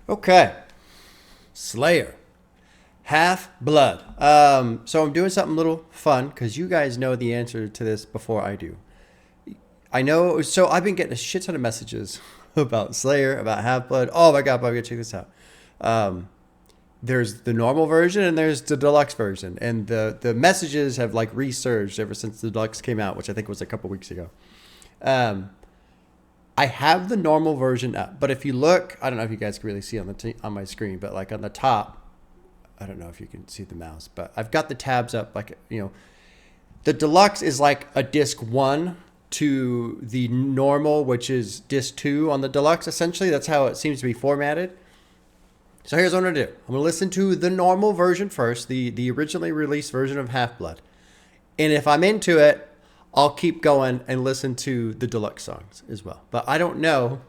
Okay. Slayr. Half Blood. So I'm doing something a little fun because you guys know the answer to this before I do. I know. So I've been getting a shit ton of messages about Slayr, about Half Blood. Oh my god, Bob, you gotta check this out. There's the normal version and there's the deluxe version, and the messages have like resurged ever since the deluxe came out, which I think was a couple weeks ago. I have the normal version up, but if you look, I don't know if you guys can really see on on my screen, but like on the top, I don't know if you can see the mouse, but I've got the tabs up. Like, you know, the deluxe is like a disc 1 to the normal, which is disc 2 on the deluxe. Essentially, that's how it seems to be formatted. So here's what I'm gonna do. I'm gonna listen to the normal version first, the originally released version of Half Blood, and if I'm into it, I'll keep going and listen to the deluxe songs as well. But I don't know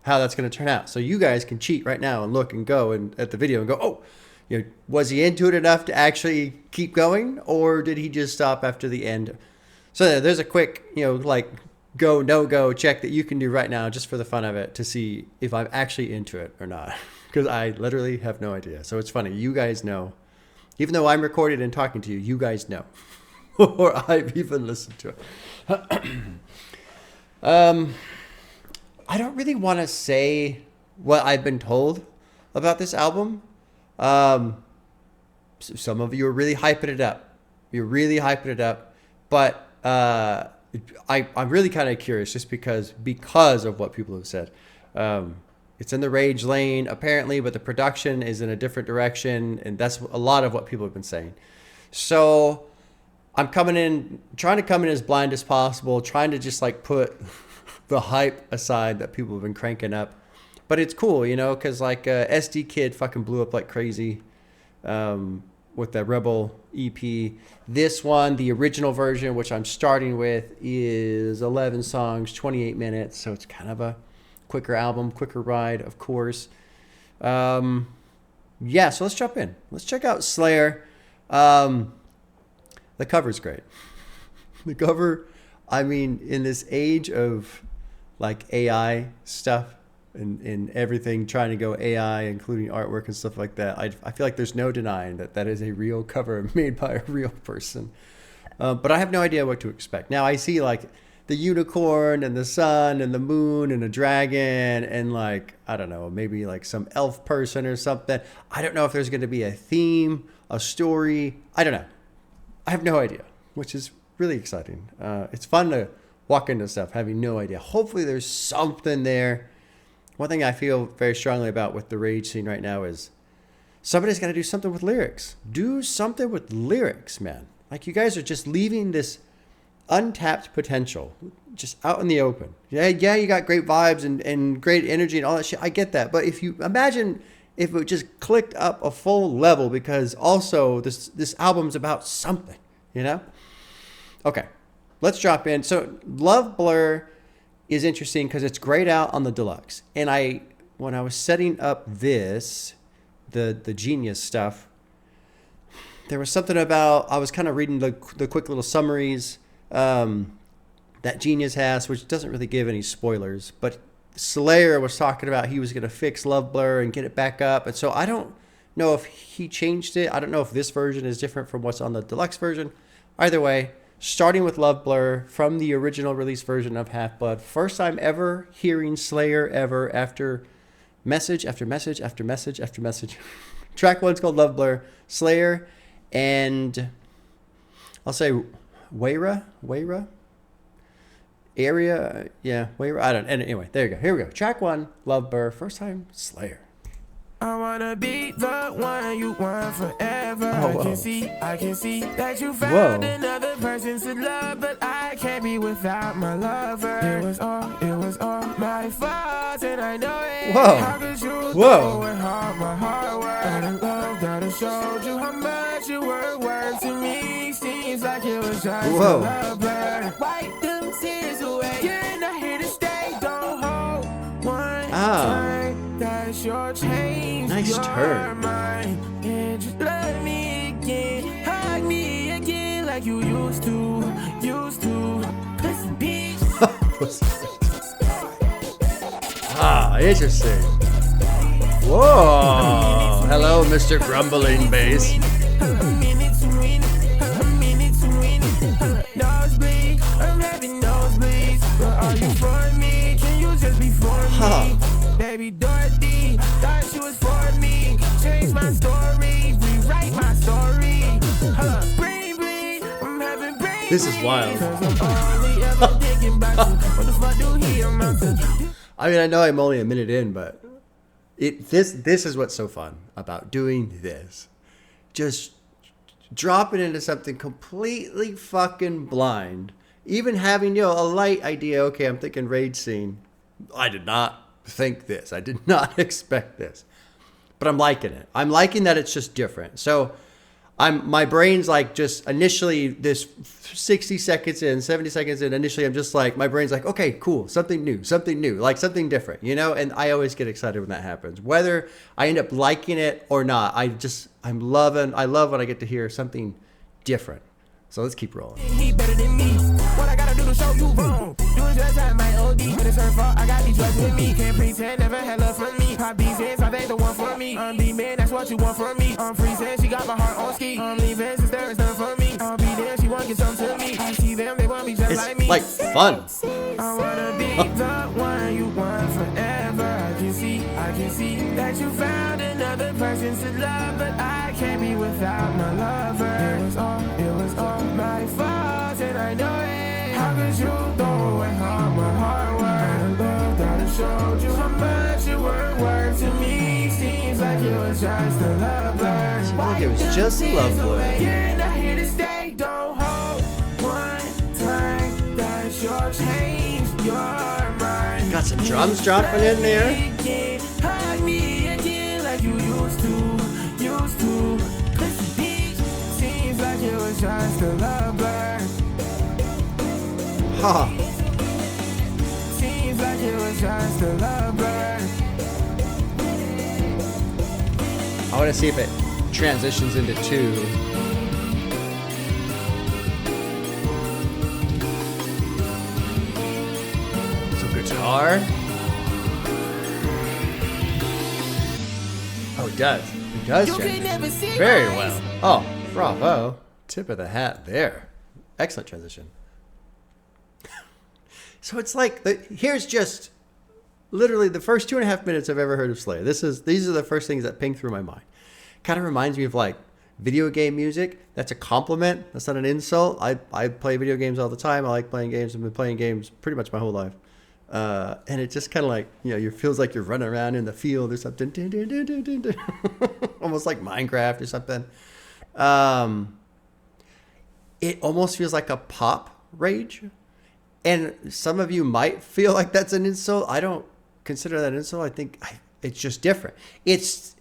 how that's going to turn out. So you guys can cheat right now and look and go and at the video and go, oh, you know, was he into it enough to actually keep going, or did he just stop after the end? So there's a quick, you know, like go, no go check that you can do right now just for the fun of it to see if I'm actually into it or not. Because I literally have no idea. So it's funny. You guys know. Even though I'm recorded and talking to you, you guys know. Or I've even listened to it. I don't really want to say what I've been told about this album. Some of you are really hyping it up. You're really hyping it up. But I'm really kind of curious just because of what people have said. It's in the rage lane, apparently, but the production is in a different direction. And that's a lot of what people have been saying. So I'm trying to come in as blind as possible, trying to just like put the hype aside that people have been cranking up. But it's cool, you know, because like SD Kid fucking blew up like crazy with the Rebel EP. This one, the original version, which I'm starting with, is 11 songs, 28 minutes. So it's kind of a quicker album, quicker ride, of course. Yeah, so let's jump in. Let's check out Slayr. The cover's great. The cover, I mean, in this age of like AI stuff and everything trying to go AI, including artwork and stuff like that, I feel like there's no denying that that is a real cover made by a real person. But I have no idea what to expect. Now I see like the unicorn and the sun and the moon and a dragon and like, I don't know, maybe like some elf person or something. I don't know if there's going to be a theme, a story. I don't know. I have no idea, which is really exciting. It's fun to walk into stuff having no idea. Hopefully there's something there. One thing I feel very strongly about with the rage scene right now is somebody's got to do something with lyrics. Do something with lyrics, man. Like, you guys are just leaving this untapped potential just out in the open. Yeah, you got great vibes and great energy and all that shit. I get that. But if you imagine if it just clicked up a full level, because also this album's about something, you know? Okay, let's drop in. So Love Blur is interesting because it's grayed out on the deluxe. And when I was setting up the Genius stuff, there was something about, I was kind of reading the quick little summaries that Genius has, which doesn't really give any spoilers, but Slayr was talking about he was going to fix Love Blur and get it back up. And so I don't know if he changed it. I don't know if this version is different from what's on the deluxe version. Either way, starting with Love Blur from the original release version of Half Blood. First time ever hearing Slayr ever after message after message after message after message. Track 1's called Love Blur. Slayr and I'll say Wayra? Area, yeah, Wayra, I don't know. Anyway, there you go. Here we go. Track 1, Love Blur. First time, Slayr. I wanna be the one you want forever. Oh, I can see that you found another person to love, but I can't be without my lover. It was all my fault, and I know it. How could you go and harm my hard work? And the love that I showed you how much you were worth to me seems like it was just a love blur. Wipe them tears away. You're not here to stay. Don't hold one time. That's your change. Nice turn. And just love me again. Hug me again like you used to. Listen, bitch. Interesting. Whoa! Hello, Mr. Grumbling Bass. Baby Dorothy, thought she was for me. Change my story, rewrite my story. This is wild. I mean, I know I'm only a minute in, but this is what's so fun about doing this. Just dropping into something completely fucking blind. Even having, you know, a light idea. Okay, I'm thinking raid scene. I did not think this. I did not expect this. But I'm liking it. I'm liking that it's just different. So my brain's like just initially this 60 seconds in, 70 seconds in, initially I'm just like, my brain's like, okay, cool, something new, like something different, you know? And I always get excited when that happens. Whether I end up liking it or not, I love when I get to hear something different. So let's keep rolling. He better than me. What I gotta do to show you wrong? Doing just like my OD, but it's her fault. I got these drugs with me. Can't pretend, never had love from me. Pop these heads, I think the one for me. I'm the man, that's what you want from me. I'm free, said she got my heart on ski. I'm leaving, since there is none for me. I'll be there, she won't get some to me. I see them, they want me just like me. It's like fun. I wanna be the one you want forever. I can see that you found another person to love, but I can't be without my lover. It was all my fault, and I know it. How could you throw away all my hard work? I love that I showed you how much you were worth to me. Seems like it was just a love blur. Seems like it was just a love blur. You're not here to stay. Don't hold one time that you'll change your mind. Got some drums dropping in there. Hug me again like you used to. Seems like it was just a love blur. Ha. Seems like it was just a love blur. I want to see if it transitions into 2. Some guitar. Oh, it does. It does transition very well. Oh, bravo. Tip of the hat there. Excellent transition. So it's like, here's just literally the first 2.5 minutes I've ever heard of Slayr. These are the first things that ping through my mind. Kind of reminds me of like video game music. That's a compliment. That's not an insult. I play video games all the time. I like playing games. I've been playing games pretty much my whole life. And it just kind of like, you know, it feels like you're running around in the field or something. Almost like Minecraft or something. It almost feels like a pop rage. And some of you might feel like that's an insult. I don't consider that an insult. I think it's just different. It's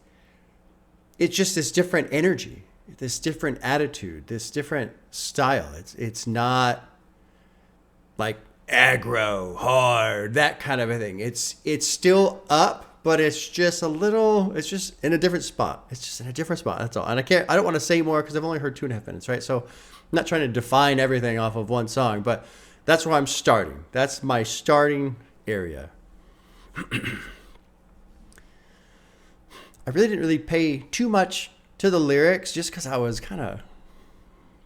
just this different energy, this different attitude, this different style. It's not like aggro, hard, that kind of a thing. It's still up, but it's just it's just in a different spot. It's just in a different spot. That's all. And I don't want to say more because I've only heard 2.5 minutes, right? So I'm not trying to define everything off of one song, but that's where I'm starting. That's my starting area. I really didn't pay too much to the lyrics just because I was kind of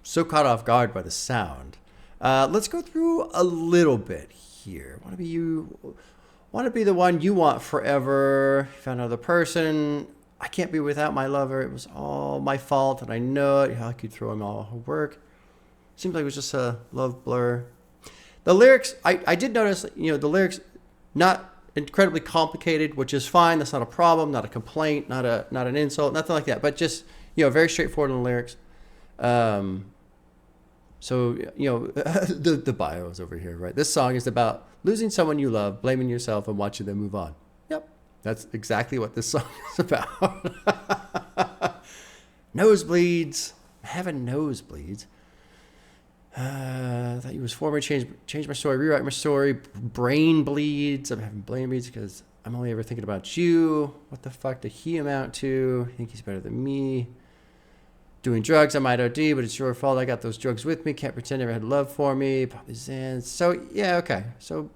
so caught off guard by the sound. Let's go through a little bit here. Want to be the one you want forever. Found another person. I can't be without my lover. It was all my fault, and I know it. How I could throw him all her work. Seems like it was just a love blur. The lyrics, I did notice, you know, the lyrics not incredibly complicated, which is fine. That's not a problem, not a complaint, not an insult, nothing like that. But just, you know, very straightforward in the lyrics. So, you know, the bio is over here, right? This song is about losing someone you love, blaming yourself, and watching them move on. Yep, that's exactly what this song is about. Nosebleeds. I'm having nosebleeds. I thought he was for me, change my story, rewrite my story. Brain bleeds. I'm having brain bleeds because I'm only ever thinking about you. What the fuck did he amount to? I think he's better than me. Doing drugs, I might OD, but it's your fault. I got those drugs with me. Can't pretend I never had love for me. Pop his hands. So, yeah, okay. So,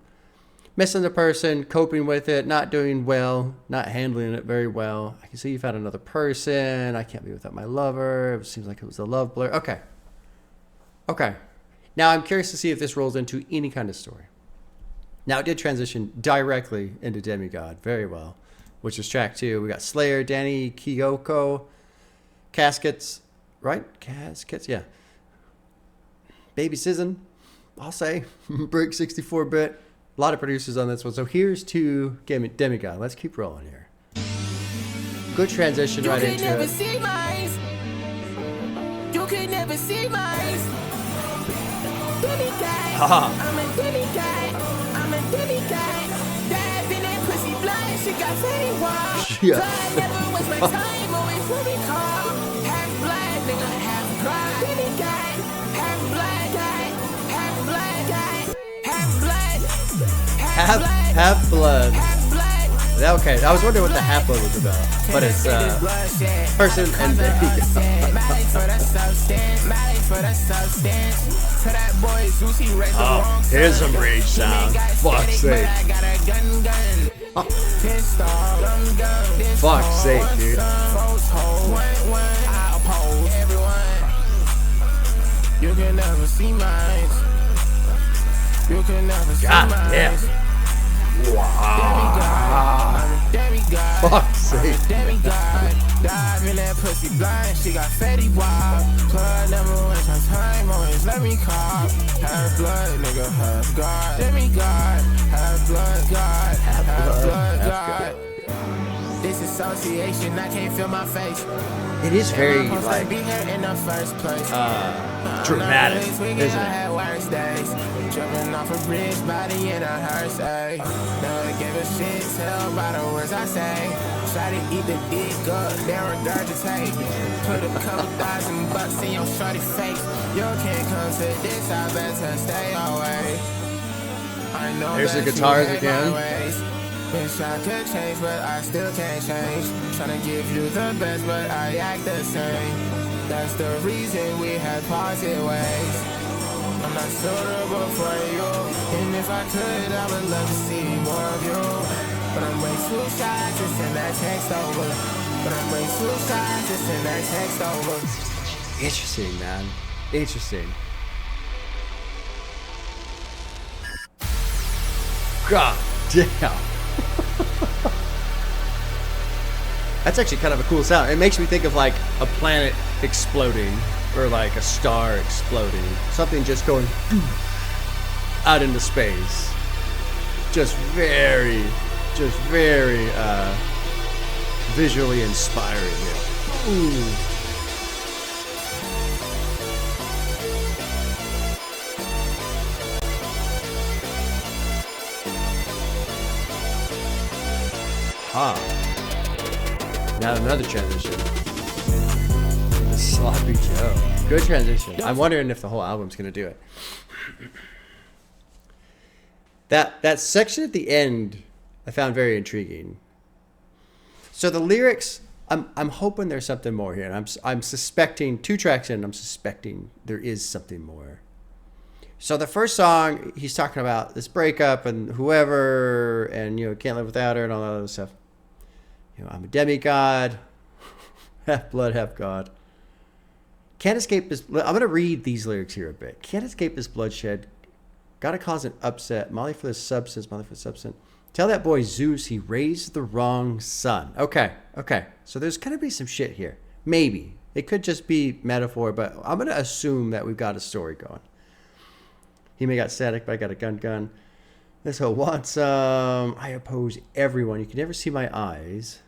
missing the person, coping with it, not doing well, not handling it very well. I can see you found another person. I can't be without my lover. It seems like it was a love blur. Okay. Okay. Now I'm curious to see if this rolls into any kind of story. Now it did transition directly into Demigod very well, which was track 2. We got Slayr, Danny, Kyoko, Caskets, right? Caskets, yeah. Baby Sizzin, I'll say. Brick 64-bit. A lot of producers on this one. So here's to Demigod. Let's keep rolling here. Good transition right into it. You could never see mine. Demigod. I'm a demigod. I'm a demigod. Dive in that pussy blind. She got fatty wild. Yeah. Blood never waste my time. Always will be calm. Half blood, nigga, half pride. Demigod. Half blood, guy. Half blood, guy. Half blood. Half blood. Okay, I was wondering what the half blood was about, but it's person and oh, here's some rage sound. Fuck's sake. Fuck's sake, dude. You can never see mine. You can never see mine. God damn. Wow. Fuck's sake. Dive in that pussy blind, she got fatty wild. Blood never waste my time, always let me call. Half blood, nigga, half God. Demigod, half blood, God. Half blood, God. Disassociation, I can't feel my face. It is very like be here in the first place. dramatic, isn't it? Jumping off a bridge, body in a hearse, ayy. Never give a shit, tell by the words I say. Try to eat the dick up, then regurgitate. Put a couple $1,000 in your shorty face. You can't come to this, I better stay away. I know there's the that guitars you again. Wish I could change, but I still can't change. Tryna give you the best, but I act the same. That's the reason we had parted ways. I'm not suitable for you, and if I could, I would love to see more of you. But I'm way too shy to send that text over. But I'm way too shy to send that text over. Interesting, man. Interesting. God damn. That's actually kind of a cool sound. It makes me think of like a planet exploding or like a star exploding. Something just going out into space. Just very visually inspiring. Yeah. Ooh. Now another transition. The Sloppy Joe. Good transition. I'm wondering if the whole album's gonna do it. That section at the end I found very intriguing. So the lyrics, I'm hoping there's something more here, and I'm suspecting 2 tracks in. I'm suspecting there is something more. So the first song, he's talking about this breakup and whoever, and can't live without her and all that other stuff. I'm a demigod, half blood, half God. Can't escape this. I'm gonna read these lyrics here a bit. Can't escape this bloodshed. Gotta cause an upset. Molly for the substance. Molly for the substance. Tell that boy Zeus he raised the wrong son. Okay. So there's gonna be some shit here. Maybe it could just be metaphor, but I'm gonna assume that we've got a story going. He may got static, but I got a gun. This hoe wants some. I oppose everyone. You can never see my eyes.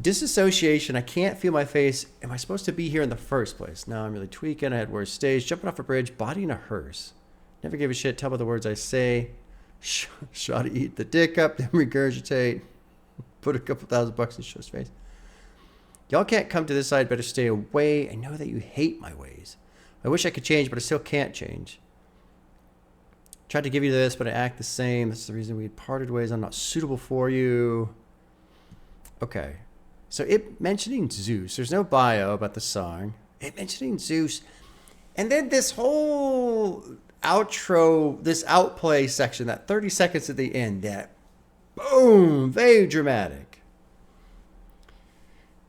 Disassociation. I can't feel my face. Am I supposed to be here in the first place? No, I'm really tweaking. I had worse stage. Jumping off a bridge. Body in a hearse. Never give a shit. Tell by the words I say. Shot to eat the dick up. Then regurgitate. Put a couple $1,000 in show's face. Y'all can't come to this side. Better stay away. I know that you hate my ways. I wish I could change, but I still can't change. Tried to give you this, but I act the same. That's the reason we parted ways. I'm not suitable for you. Okay. So it mentioning Zeus. There's no bio about the song. It mentioning Zeus. And then this whole outro, this outplay section, that 30 seconds at the end, that boom, very dramatic.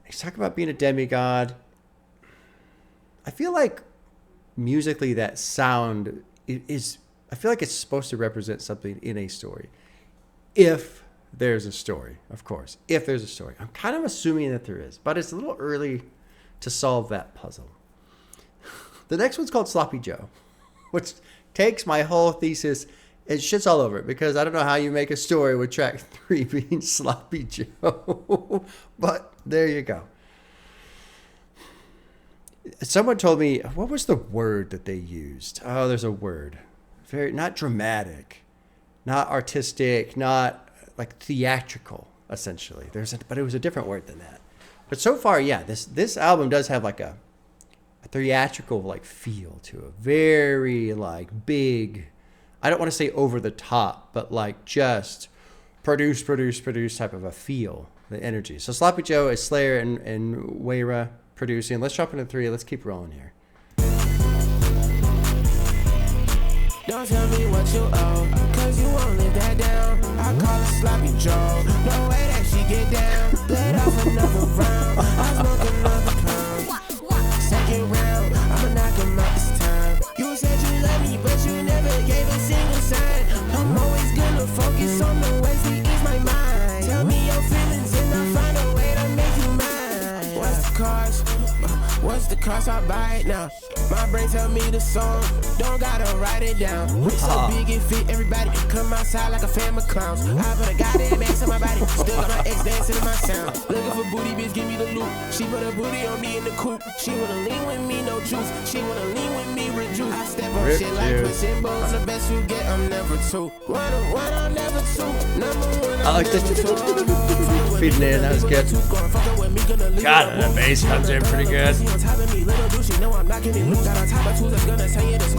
He's talking about being a demigod. I feel like musically that sound is, I feel like it's supposed to represent something in a story. If there's a story, of course. If there's a story. I'm kind of assuming that there is, but it's a little early to solve that puzzle. The next one's called Sloppy Joe, which takes my whole thesis and shits all over it, because I don't know how you make a story with track 3 being Sloppy Joe. But there you go. Someone told me, what was the word that they used? Oh, there's a word. Very, not dramatic, not artistic, not like theatrical, essentially. But it was a different word than that. But so far, yeah, this album does have like a theatrical like feel to it. Very like big, I don't want to say over the top, but like just produce type of a feel, the energy. So Sloppy Joe is Slayr and Wayra producing. Let's jump into 3. Let's keep rolling here. Don't tell me what you owe, cause you won't live that down. I call it Sloppy Joe. No way that she get down. Let off another round. I smoke another pound. Second round, I'ma knock him out this time. You said you love me, but you never gave a single sign. I'm always gonna focus on the ways to ease my mind. Tell me your feelings and I'll find a way to make you mine. What's the cost? What's the cost? I'll buy it now. My brain tell me the song, don't gotta write it down. It's so big it fit everybody. Come outside like a family of clowns. I put a goddamn ass on my body. Still got my ex dancing in my sound. Looking for booty, bitch, give me the loot. She put a booty on me in the coupe. She wanna lean with me, no juice. She wanna lean with me, reduce. I step on shit like Puss in Boots. I'm the best you get, I'm never two. One, I'm never two. Number one, I like this. Feeding in, that was good. God, that bass comes in pretty good.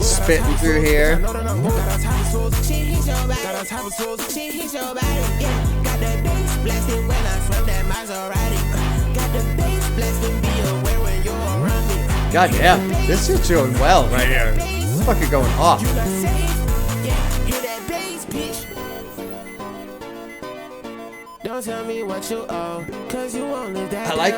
Spitting through here. God damn, this is doing well right here. It's fucking going off. Don't tell me what you owe, cause you won't live that. I like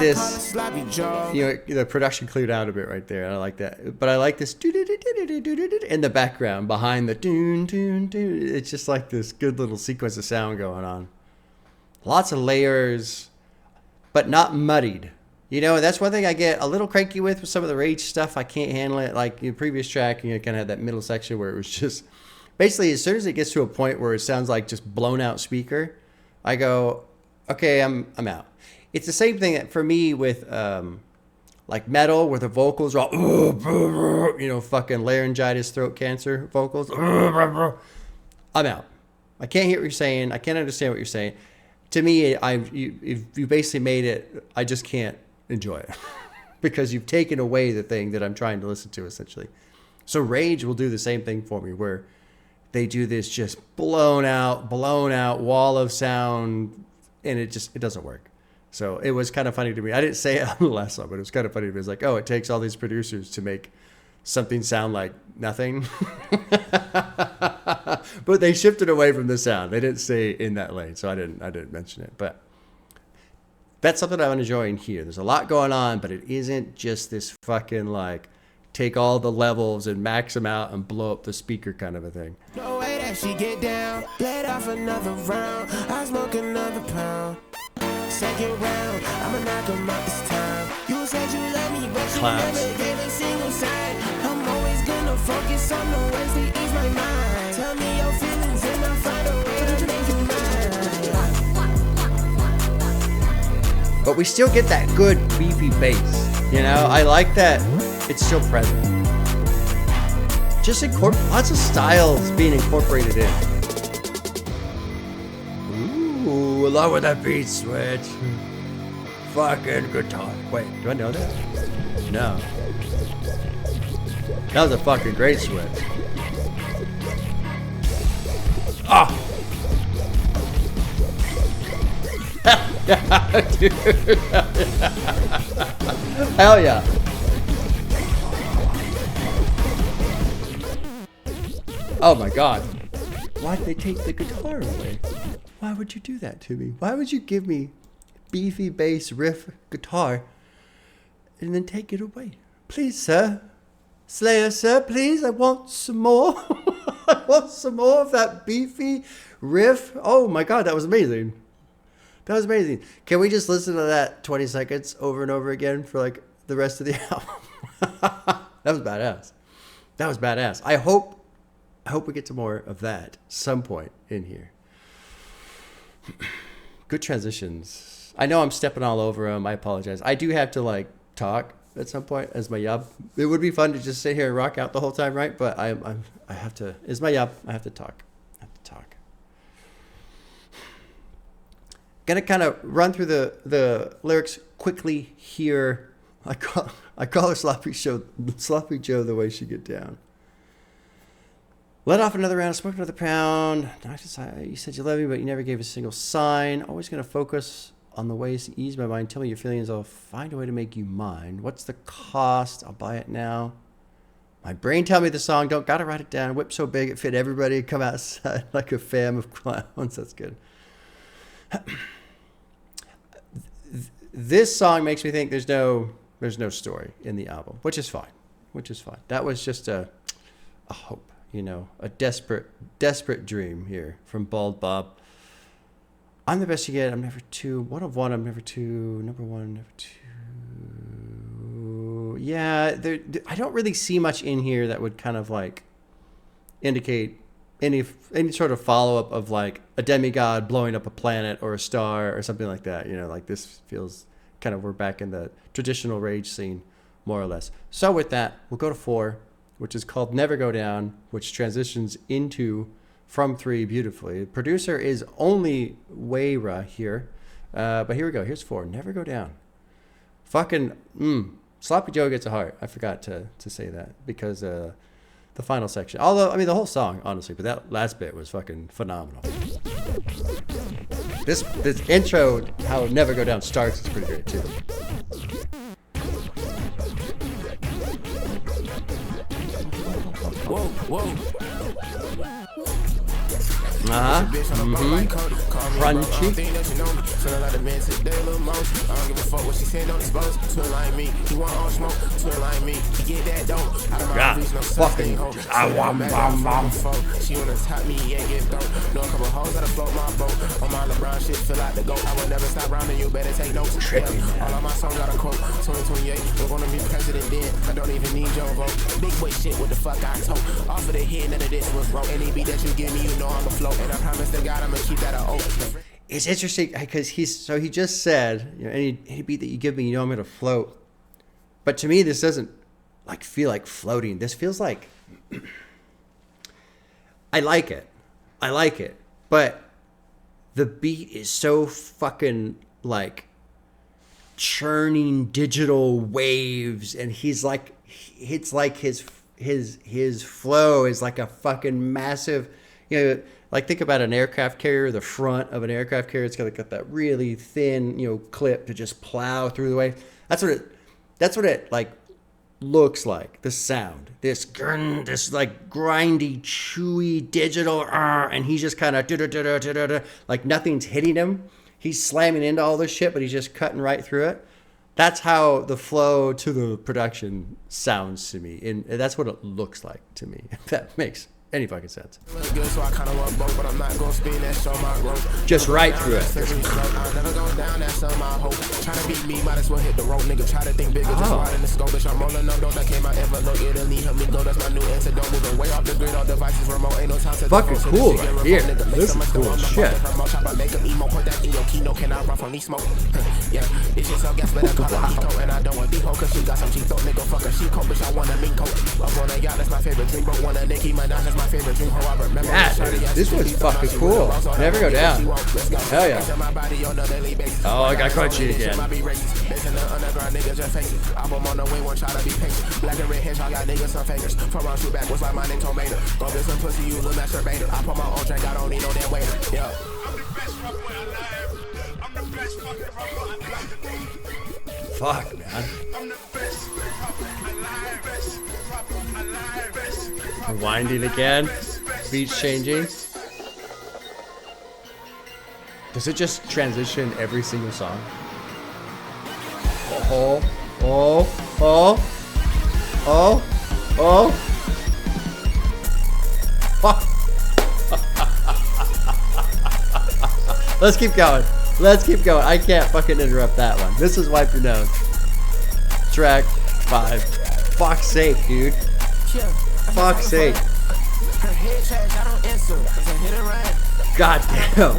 this. You know, the production cleared out a bit right there. I like that, but I like this in the background behind the doon doon doon. It's just like this good little sequence of sound going on. Lots of layers, but not muddied. You know, that's one thing I get a little cranky with some of the rage stuff. I can't handle it. Like in the previous track, you kind of had that middle section where it was just basically as soon as it gets to a point where it sounds like just blown out speaker, I go, okay, I'm out. It's the same thing for me with like metal, where the vocals are all, you know, fucking laryngitis, throat cancer vocals. I'm out. I can't hear what you're saying. I can't understand what you're saying. To me, if you basically made it, I just can't enjoy it because you've taken away the thing that I'm trying to listen to, essentially. So Rage will do the same thing for me, where they do this just blown out wall of sound, and it doesn't work. So it was kind of funny to me. I didn't say it on the last song, but it was kind of funny to me. It's like, oh, it takes all these producers to make something sound like nothing. But they shifted away from the sound. They didn't stay in that lane, so I didn't mention it. But that's something I'm enjoying here. There's a lot going on, but it isn't just this fucking like take all the levels and max them out and blow up the speaker kind of a thing. No way that she get down. Let off another round. I smoke another pound. Second round, I'ma knock him out this time. You said you love me, but you never gave a single sign. I'm always gonna focus on the ways to ease my mind. Tell me your feelings and I'll find a way to make you mine. But we still get that good beefy bass. You know, I like that it's still present. Just lots of styles being incorporated in. Ooh, along with that beat switch. Fucking guitar. Wait, do I know that? No. That was a fucking great switch. Ah! Yeah, dude. Hell yeah. Oh my God. Why did they take the guitar away? Why would you do that to me? Why would you give me beefy bass riff guitar and then take it away? Please, sir. Slayr, sir, please. I want some more. I want some more of that beefy riff. Oh my God, that was amazing. That was amazing. Can we just listen to that 20 seconds over and over again for like the rest of the album? That was badass. That was badass. I hope we get to more of that some point in here. Good transitions. I know I'm stepping all over them. I apologize. I do have to like talk at some point as my yub. It would be fun to just sit here and rock out the whole time, right? But I have to. It's my yub. I have to talk. Gonna kind of run through the lyrics quickly here. I call her Sloppy Joe the way she get down. Let off another round, smoked another pound. You said you love me, but you never gave a single sign. Always gonna focus on the ways to ease my mind. Tell me your feelings. I'll find a way to make you mine. What's the cost? I'll buy it now. My brain tell me the song. Don't gotta write it down. Whip so big it fit everybody. Come outside like a fam of clowns. That's good. This song makes me think there's no story in the album, which is fine. That was just a hope, a desperate dream here from Bald Bob. I'm the best you get. I'm never two. One of one. I'm never two. Number one. Never two. Yeah, I don't really see much in here that would kind of like indicate any sort of follow-up of like a demigod blowing up a planet or a star or something like that. Like this feels kind of, we're back in the traditional rage scene, more or less. So with that, we'll go to 4, which is called Never Go Down, which transitions into from 3 beautifully. The producer is only Wayra here, but here we go. Here's 4, Never Go Down. Fucking, Sloppy Joe gets a heart. I forgot to say that because the final section. Although, I mean, the whole song, honestly, but that last bit was fucking phenomenal. This intro, how Never Go Down starts, is pretty great, too. Whoa. Crunchy. Yeah, fucking. She wanna top me, yeah, get dope. Know a couple hoes that'll float my boat. On my LeBron shit, feel like the GOAT. I will never stop rhyming, you better take notes. All of my songs got a quote. 2028, we're gonna be president then. I don't even need your vote. Big boy shit, what the fuck I told. Off of the head, none of this was wrong. Any beat that you give me, you know I'm a flow. And I promise to God, I'm gonna keep that open. It's interesting because he just said, any beat that you give me, I'm gonna float. But to me, this doesn't like feel like floating. This feels like I like it, but the beat is so fucking like churning digital waves, and he's like, it's like his flow is like a fucking massive, like think about an aircraft carrier, the front of an aircraft carrier, it's got that really thin, clip to just plow through the wave. That's what it like looks like, the sound, this like grindy, chewy, digital, and he's just kind of like nothing's hitting him. He's slamming into all this shit, but he's just cutting right through it. That's how the flow to the production sounds to me, and that's what it looks like to me, if that makes any fucking sense. Just right through it. Fucking cool right here. This is cool shit. Yeah, dude, this was fucking cool. Never go down. Hell yeah. Oh, I got crunchy again. Fuck, man. Rewinding again. Beats changing. Does it just transition every single song? Oh, oh, oh, oh, oh. Let's keep going. Let's keep going. I can't fucking interrupt that one. This is Wipe Your Nose. Track 5. Fuck's sake, dude. Fuck's sake. God damn.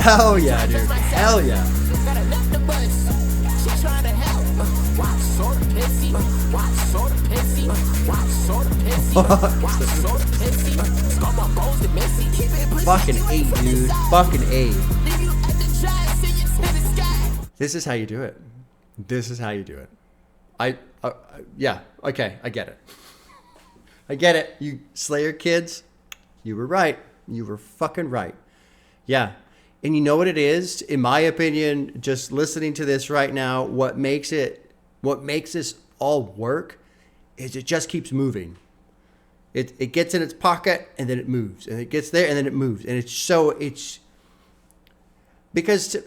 Hell yeah, dude. Hell yeah. Fucking A, dude. Fucking A. This is how you do it. This is how you do it. Yeah, okay, I get it. I get it. You Slayr kids, you were right. You were fucking right. Yeah. And you know what it is? In my opinion, just listening to this right now, what makes this all work is it just keeps moving. It gets in its pocket and then it moves. And it gets there and then it moves. And it's because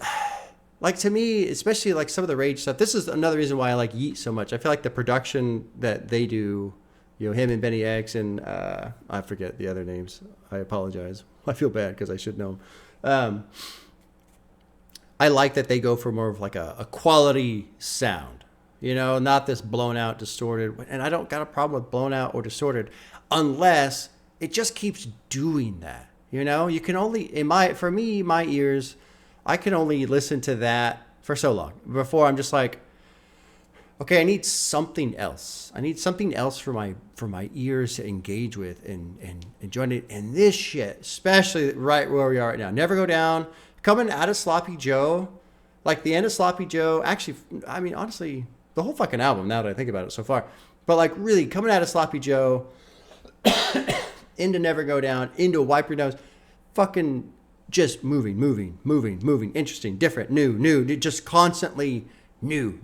to me, especially like some of the Rage stuff, this is another reason why I like Yeet so much. I feel like the production that they do, him and Benny X and I forget the other names. I apologize. I feel bad because I should know them. I like that they go for more of like a quality sound, not this blown out, distorted. And I don't got a problem with blown out or distorted unless it just keeps doing that. You can only, my ears, I can only listen to that for so long before I'm just like, okay, I need something else. I need something else for my ears to engage with and join it. And this shit, especially right where we are right now, Never Go Down, coming out of Sloppy Joe, like the end of Sloppy Joe. Actually, I mean, honestly, the whole fucking album. Now that I think about it so far, but like really coming out of Sloppy Joe into Never Go Down, into Wipe Your Nose, fucking just moving, interesting, different, new, just constantly new.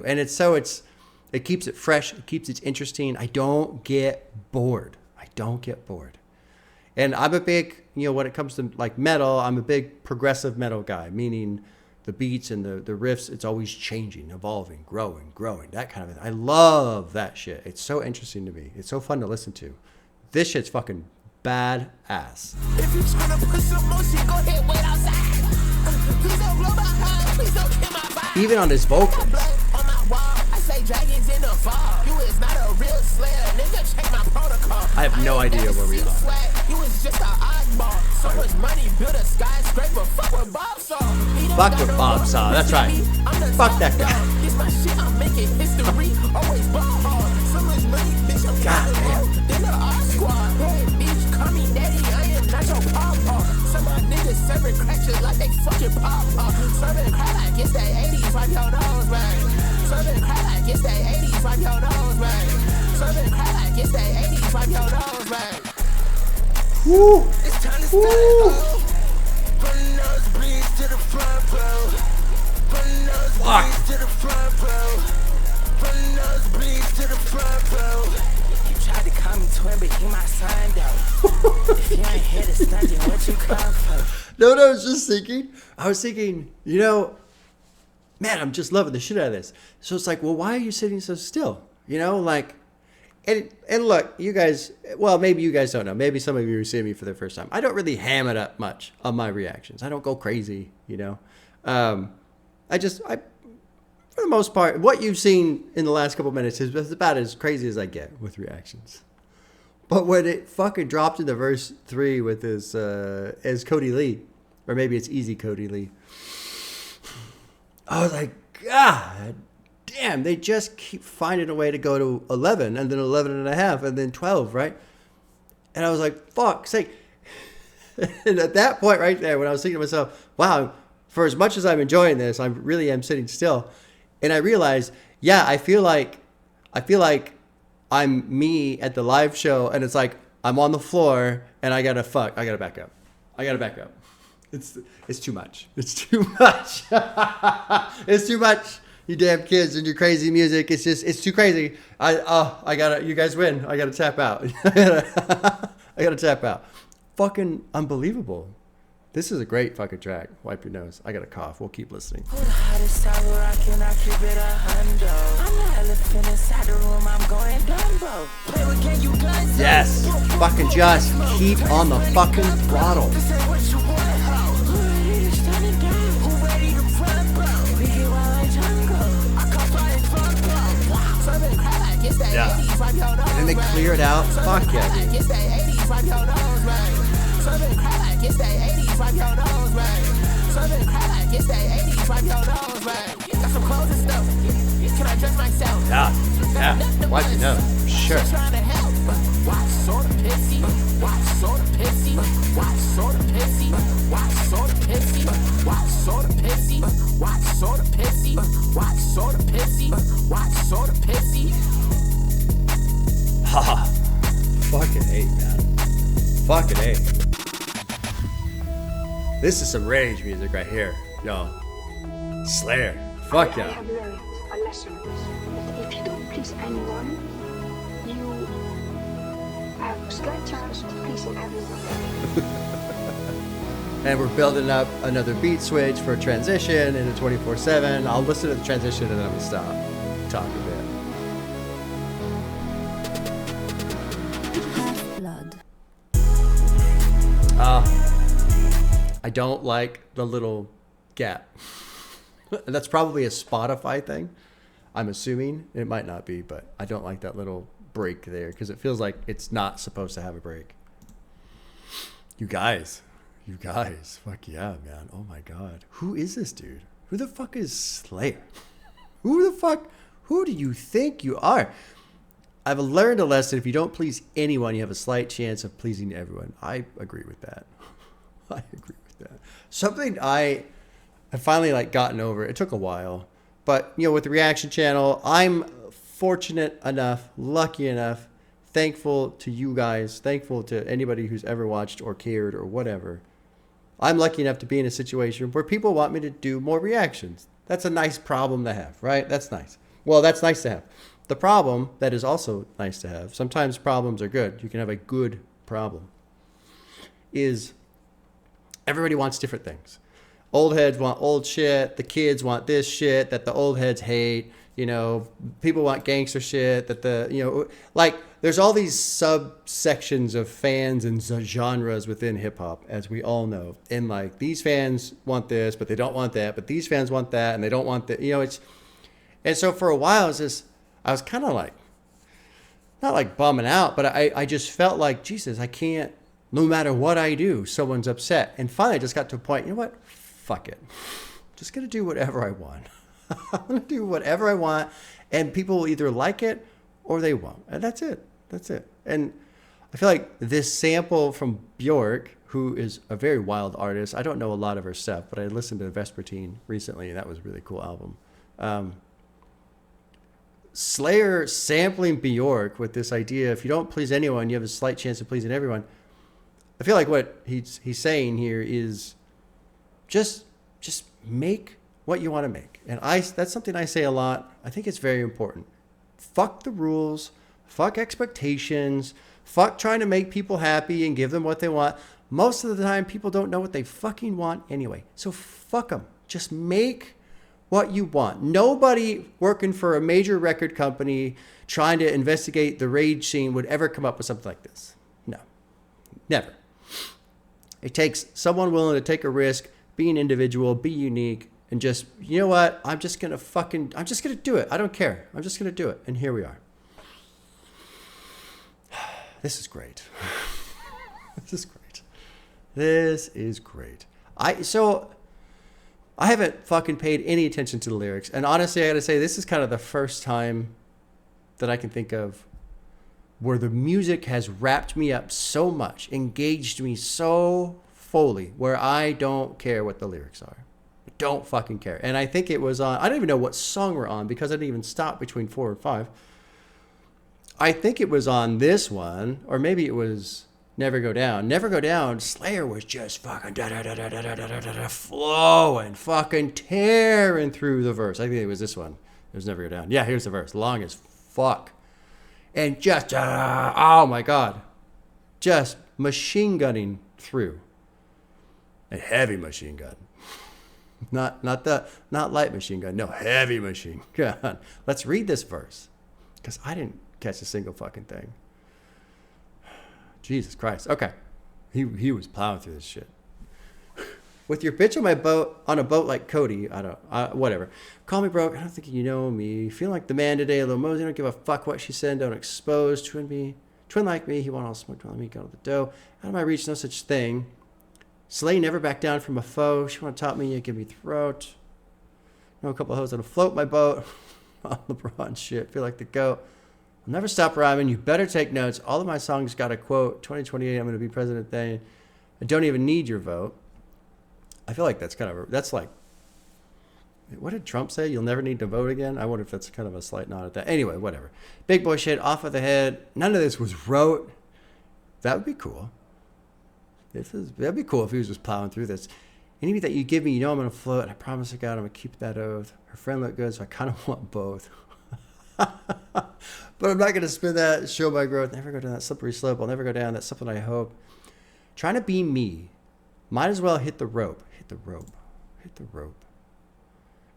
And it keeps it fresh. It keeps it interesting. I don't get bored. And I'm a big, when it comes to like metal, I'm a big progressive metal guy, meaning the beats and the riffs, it's always changing, evolving, growing, that kind of thing. I love that shit. It's so interesting to me. It's so fun to listen to. This shit's fucking badass. If you're trying to put some motion, go ahead, wait outside. Please don't blow my heart, please don't kill my vibe. Even on his vocals. On my wall, I say dragons in the fall. You is not a real Slayr, nigga, check my protocol. I have no idea where we are. You was just an oddball. So much money, build a skyscraper, fuck with Bob Saw. Fuck with Bob Saw, that's right. Fuck that guy. This my shit, I'm making history. Always ball hard. So much money, bitch, I'm goddamn. Then the R squad. Hey, bitch, call me daddy, I am not your papa. Some of my niggas serving crack shit like they fucking papa. Serving crack like it's the 80s, wipe your nose, man. Serving crack like it's the 80s, wipe your nose, man. Serving crack like it's the 80s, wipe your nose, man. Woo! It's time to start. Putting those bleeds to the front, bro. Putting those bleeds to the front, bro. Putting those bleeds to the front, bro. You tried to call me twin, but you my son, though. If you ain't here to stunt, then what you come for? No, I was thinking, man, I'm just loving the shit out of this. So it's like, well, why are you sitting so still? And look, you guys, well, maybe you guys don't know. Maybe some of you are seeing me for the first time. I don't really ham it up much on my reactions. I don't go crazy, for the most part, what you've seen in the last couple minutes is about as crazy as I get with reactions. But when it fucking dropped into verse 3 with his, as Cody Lee, or maybe it's Easy Cody Lee, I was like, God damn, they just keep finding a way to go to 11 and then 11 and a half and then 12, right? And I was like, fuck's sake. And at that point right there, when I was thinking to myself, wow, for as much as I'm enjoying this, I really am sitting still. And I realized, yeah, I feel like I'm me at the live show and it's like, I'm on the floor and I gotta back up. It's too much. It's too much. It's too much. You damn kids and your crazy music. It's too crazy. You guys win. I gotta tap out. I gotta tap out. Fucking unbelievable. This is a great fucking track. Wipe your nose. I got a cough. We'll keep listening. Yes. Fucking just keep on the fucking throttle. Yeah. And then they clear it out. Fuck yeah. Yeah. Wipe your nose. Sure. Haha. Fucking hate, man. Fucking hate. This is some rage music right here. Yo. Slayr. Fuck yeah. I have learned a lesson that if you don't please anyone, you have a slight chance of pleasing everyone. And we're building up another beat switch for transition into 24/7. I'll listen to the transition and then I'm gonna stop. Talk a bit. Blood. I don't like the little gap. That's probably a Spotify thing. I'm assuming. It might not be, but I don't like that little break there because it feels like it's not supposed to have a break. You guys, fuck yeah, man. Oh my God. Who is this dude? Who the fuck is Slayr? Who do you think you are? I've learned a lesson. If you don't please anyone, you have a slight chance of pleasing everyone. I agree with that. I agree with that. Something I have finally gotten over. It took a while, but with the reaction channel, I'm fortunate enough, lucky enough, thankful to you guys, thankful to anybody who's ever watched or cared or whatever. I'm lucky enough to be in a situation where people want me to do more reactions. That's a nice problem to have, right? That's nice. Well, that's nice to have. The problem that is also nice to have, sometimes problems are good. You can have a good problem, is everybody wants different things. Old heads want old shit. The kids want this shit that the old heads hate. People want gangster shit that there's all these subsections of fans and genres within hip hop, as we all know. And these fans want this, but they don't want that. But these fans want that, and they don't want that. And so for a while, I was kind of not bumming out, but I just felt like, Jesus, I can't, no matter what I do, someone's upset. And finally I just got to a point, you know what? Fuck it. I'm just going to do whatever I want. I'm going to do whatever I want, and people will either like it or they won't. And that's it. That's it. And I feel like this sample from Bjork, who is a very wild artist. I don't know a lot of her stuff, but I listened to Vespertine recently, and that was a really cool album. Slayr sampling Bjork with this idea, if you don't please anyone, you have a slight chance of pleasing everyone. I feel like what he's saying here is just make what you want to make. And that's something I say a lot. I think it's very important. Fuck the rules, fuck expectations, fuck trying to make people happy and give them what they want. Most of the time, people don't know what they fucking want anyway. So fuck them. Just make what you want. Nobody working for a major record company trying to investigate the rage scene would ever come up with something like this. No, never. It takes someone willing to take a risk, be an individual, be unique, and just, you know what? I'm just going to do it. I don't care. I'm just going to do it. And here we are. This is great. This is great. This is great. I haven't fucking paid any attention to the lyrics. And honestly, I got to say, this is kind of the first time that I can think of where the music has wrapped me up so much, engaged me so fully, where I don't care what the lyrics are. I don't fucking care. And I think it was on, I don't even know what song we're on because I didn't even stop between 4 and 5. I think it was on this one, or maybe it was Never Go Down. Never Go Down, Slayr was just fucking flowing, fucking tearing through the verse. I think it was this one. It was Never Go Down. Yeah, here's the verse. Long as fuck. And just, oh my God. Just machine gunning through. A heavy machine gun. Not light machine gun. No, heavy machine gun. Let's read this verse. Because I didn't catch a single fucking thing. Jesus Christ. Okay. He was plowing through this shit. With your bitch on my boat, on a boat like Cody, whatever. Call me broke, I don't think you know me. Feel like the man today, a little mosey, don't give a fuck what she said, don't expose. Twin like me, he want all smoke, don't let me go to the dough. Out of my reach, no such thing. Slay never back down from a foe. She want to top me, you give me throat. Know a couple of hoes that'll float my boat. On LeBron shit, feel like the goat. I'll never stop rhyming. You better take notes. All of my songs got a quote. 2028, I'm going to be president then. I don't even need your vote. I feel like that's like, what did Trump say? You'll never need to vote again? I wonder if that's kind of a slight nod at that. Anyway, whatever. Big boy shit, off of the head. None of this was wrote. That would be cool. That'd be cool if he was just plowing through this. Anything that you give me, you know I'm going to float. And I promise to God I'm going to keep that oath. Her friend looked good, so I kind of want both. But I'm not going to spin that, show my growth. Never go down that slippery slope. I'll never go down. That's something I hope. Trying to be me. Might as well hit the rope. Hit the rope. Hit the rope.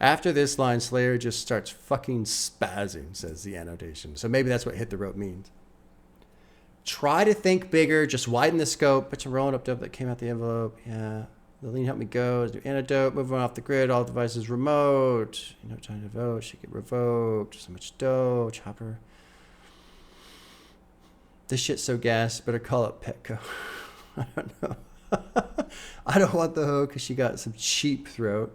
After this line, Slayr just starts fucking spazzing, says the annotation. So maybe that's what hit the rope means. Try to think bigger. Just widen the scope. Put some rolling up dope that came out the envelope. Yeah. The lean helped me go. New antidote. Moving off the grid. All devices remote. You know, time to vote. Should get revoked. So much dough. Chopper. This shit's so gas. Better call it Petco. I don't know. I don't want the hoe because she got some cheap throat.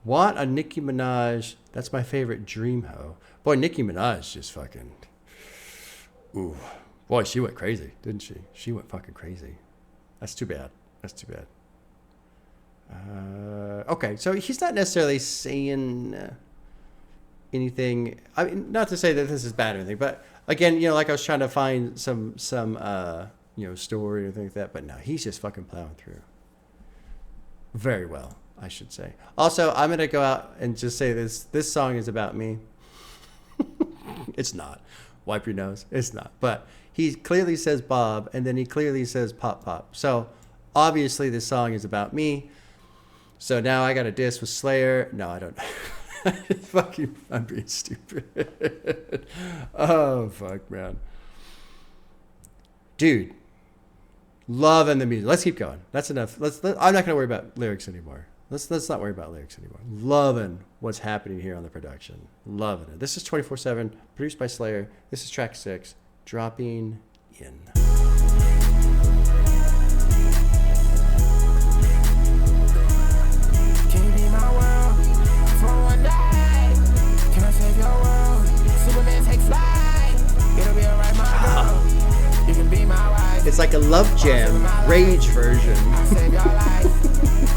Want a Nicki Minaj. That's my favorite dream hoe. Boy, Nicki Minaj just fucking... Ooh. Boy, she went crazy, didn't she? She went fucking crazy. That's too bad. That's too bad. Okay, so he's not necessarily saying anything. I mean, not to say that this is bad or anything, but again, you know, like I was trying to find some you know, story or things like that, but no, he's just fucking plowing through. Very well, I should say. Also, I'm gonna go out and just say this song is about me. It's not. Wipe your nose. It's not. But he clearly says Bob, and then he clearly says Pop Pop. So obviously this song is about me. So now I got a diss with Slayr. No, I don't. I'm being stupid. Oh, fuck, man. Dude. Loving the music. Let's keep going. That's enough. I'm not going to worry about lyrics anymore. Let's not worry about lyrics anymore. Loving what's happening here on the production. Loving it. This is 24/7, produced by Slayr. This is track 6, Dropping In. Can you be my world for one night? Can I save your world? Superman take flight. It'll be alright, my girl. You can be my wife. It's like a Love Jam Rage version. I save your life.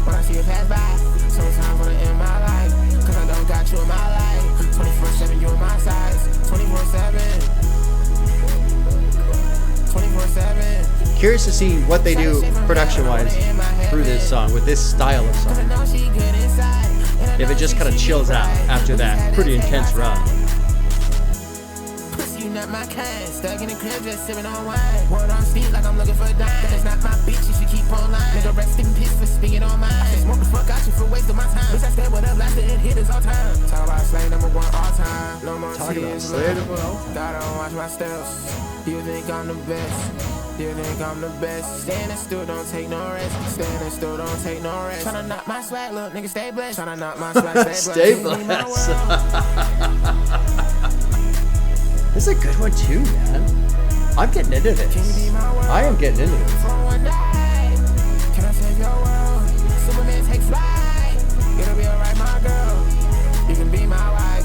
When I see you pass by, sometimes wanna end my life. Cause I don't got you in my life. 24/7, you in my size. 24/7. 24/7. Curious to see what they do production-wise through this song, with this style of song. If it just kind of chills out after that pretty intense run. Pussy, you not my kind. Stuck in the crib, just sipping on wine. Word on speed like I'm looking for a dime. That's not my bitch, you should keep on lying. Nigga, rest in peace for speaking on mine. I just smoke the fuck out you for wasting my time. Bitch, I stay with a blaster and hitters all time. Talk about Slayr number 1 all time. No more Talk about tears, Slayr man. number 1 all time. Thought I don't watch my steps. You think I'm the best. You think I'm the best. Standing still, don't take no rest. Standing still, don't take no rest. Tryna knock my swag, look, nigga, stay blessed. Tryna knock my swag, stay blessed. This is a good one too, man. I'm getting into this. I am getting into this. Can I save your world? Superman take flight. It'll be alright, my girl. You can be my wife.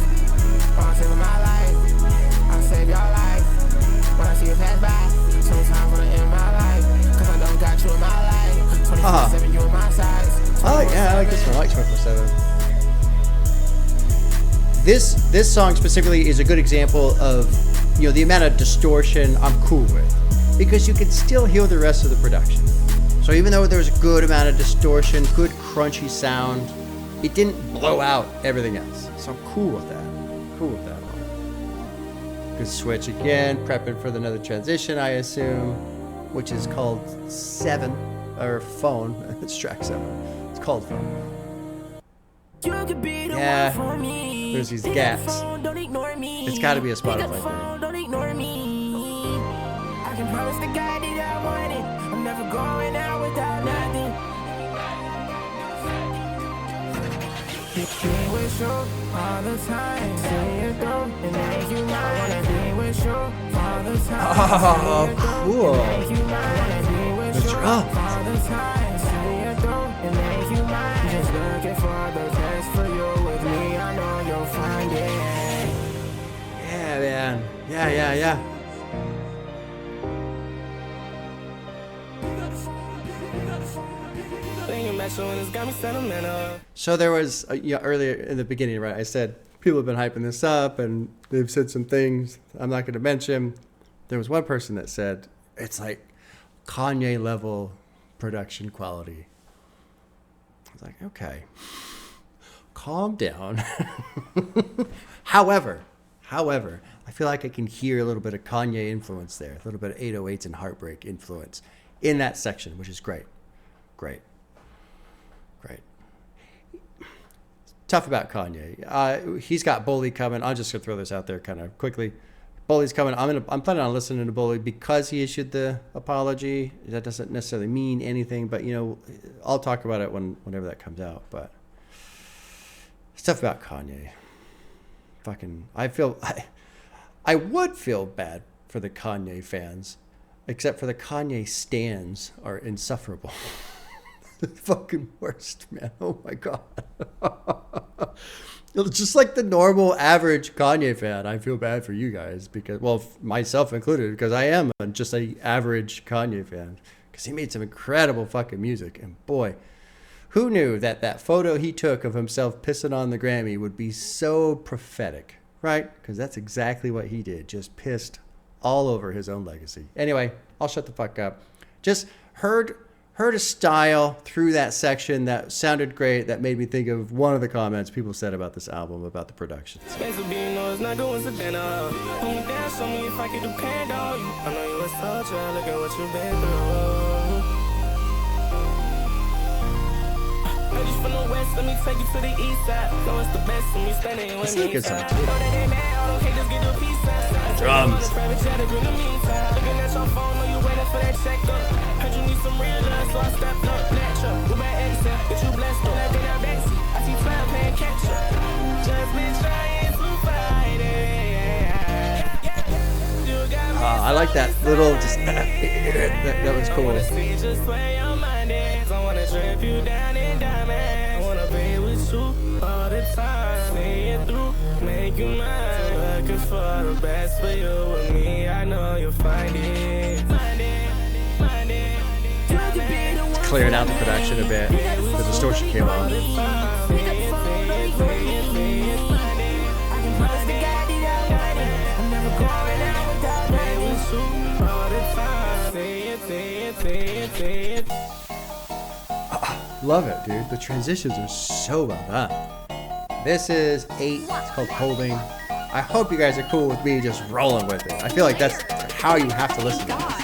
I'll save my life. I'll save your life. When I see you pass by, sometimes wanna end my life. Cause I don't got you in my life. 24/7, you in my size. I like this one. I like 24/7. This song specifically is a good example of you know, the amount of distortion I'm cool with, because you can still hear the rest of the production. So even though there was a good amount of distortion, good crunchy sound, it didn't blow out everything else. So I'm cool with that. Cool with that one. Good switch again, prepping for another transition, I assume, which is called 7, or phone. It's track 7. It's called phone. Yeah, there's these gaps. It's got to be a Spotify thing. I can promise the guy that I want it. I'm never going out without nothing. Be with you all the time. See you through and make you mine. Wanna be with you all the time. Oh, cool. The drums. See you through and make you mine. Just looking for the best for you with me. I know you'll find it. Yeah, man. Yeah. So there was, earlier in the beginning, right, I said people have been hyping this up and they've said some things I'm not going to mention. There was one person that said it's like Kanye level production quality. I was like, okay, calm down. However, I feel like I can hear a little bit of Kanye influence there, a little bit of 808s and Heartbreak influence in that section, which is great. Tough about Kanye. He's got Bully coming. I'm just gonna throw this out there kind of quickly. Bully's coming. I'm planning on listening to Bully because he issued the apology. That doesn't necessarily mean anything, but I'll talk about it whenever that comes out. But stuff about Kanye. I would feel bad for the Kanye fans, except for the Kanye stans are insufferable. The fucking worst, man. Oh my God. Just like the normal average Kanye fan, I feel bad for you guys because, well, myself included, because I am just an average Kanye fan because he made some incredible fucking music. And boy, who knew that photo he took of himself pissing on the Grammy would be so prophetic, right? Because that's exactly what he did. Just pissed all over his own legacy. Anyway, I'll shut the fuck up. Just heard a style through that section that sounded great, that made me think of one of the comments people said about this album, about the production. This is a good song too. Drums. I like that little just that was cool. It's clearing out the production a bit. The distortion came on. Love it, dude. The transitions are so well done. This is 8. It's called Holding. I hope you guys are cool with me just rolling with it. I feel like that's how you have to listen to this.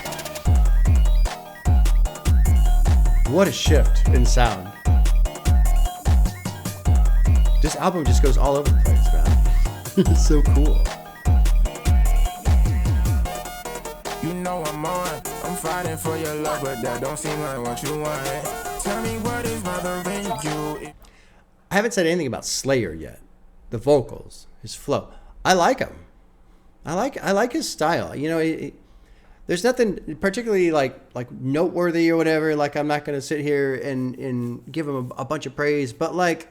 What a shift in sound. This album just goes all over the place, man. It's so cool. You know I'm on. I'm fighting for your love, but that don't seem like what you want. Tell me what is bothering you. I haven't said anything about Slayr yet. The vocals, his flow. I like him. I like his style. There's nothing particularly like noteworthy or whatever. Like, I'm not gonna sit here and give him a bunch of praise, but like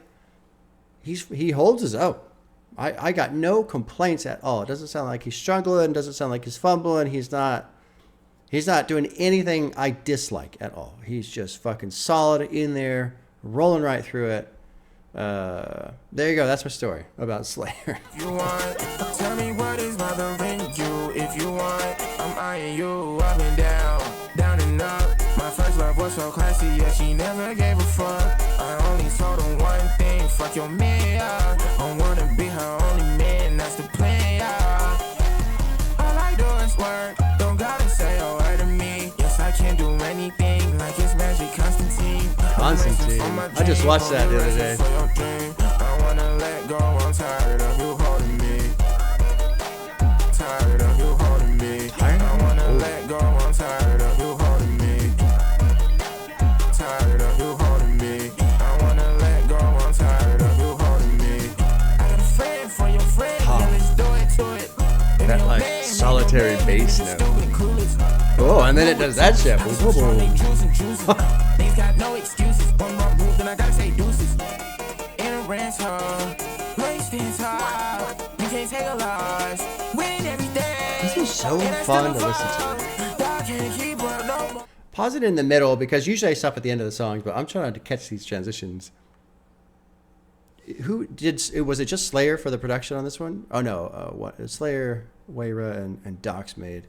he holds his own. I got no complaints at all. It doesn't sound like he's struggling. Doesn't sound like he's fumbling. He's not doing anything I dislike at all. He's just fucking solid in there, rolling right through it. There you go. That's my story about Slayr. You want, tell me what is bothering you. if you want. I'm eyeing you up and down and up. My first love was so classy, yeah, she never gave a fuck. I only told her one thing, fuck your man, yeah. I wanna be her only man, that's the plan, yeah. All I do is work, don't gotta say a word to me. Yes, I can do anything, like it's Magic Constantine. I just watched that the other day. I wanna let go, I'm tired of you holding me. Tired of you holding me. I wanna let go, I'm tired of you holding me. Tired of you holding me. I wanna let go, I'm tired of you holding me. I got a friend for your friend, yeah, let's do it to it. That like solitary bass note. Oh, and then it does that shit. They've got no excuses. One more move, then I gotta say deuces. In a ranch hall, wasting time. You can't take a loss. Win everything. This is so fun to listen to. Pause it in the middle because usually I stop at the end of the songs, but I'm trying to catch these transitions. Who did? Was it just Slayr for the production on this one? Oh no, what? Slayr, Wayra, and Docs made.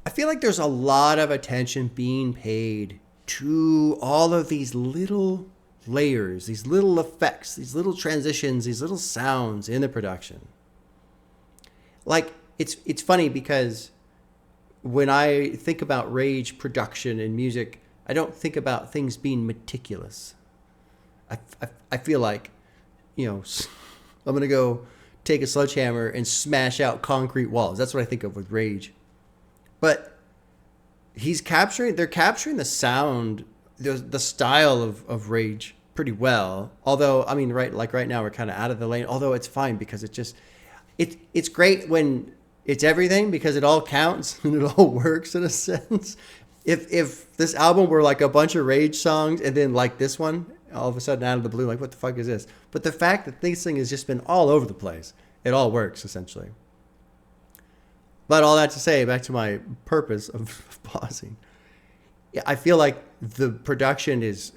I feel like there's a lot of attention being paid to all of these little layers, these little effects, these little transitions, these little sounds in the production. Like it's funny because when I think about Rage production and music, I don't think about things being meticulous. I feel like, you know, I'm going to go take a sledgehammer and smash out concrete walls. That's what I think of with Rage. But they're capturing the sound, the style of Rage pretty well. Although, I mean, right now we're kind of out of the lane. Although it's fine because it's great when it's everything because it all counts and it all works in a sense. If this album were like a bunch of Rage songs and then like this one, all of a sudden out of the blue, like what the fuck is this? But the fact that this thing has just been all over the place, it all works essentially. But all that to say, back to my purpose of pausing, yeah, I feel like the production is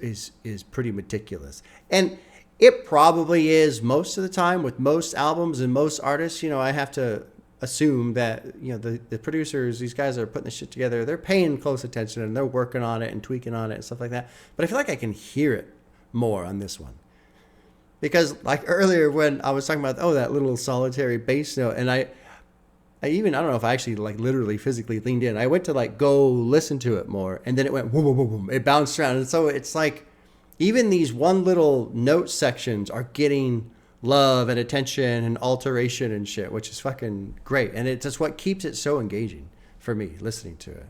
pretty meticulous, and it probably is most of the time with most albums and most artists. You know, I have to assume that, you know, the producers, these guys that are putting this shit together, they're paying close attention and they're working on it and tweaking on it and stuff like that. But I feel like I can hear it more on this one because, like earlier when I was talking about that little solitary bass note, and I don't know if I actually like literally physically leaned in. I went to like go listen to it more, and then it went boom, boom, boom, boom. It bounced around, and so it's like even these one little note sections are getting love and attention and alteration and shit, which is fucking great, and it's just what keeps it so engaging for me listening to it.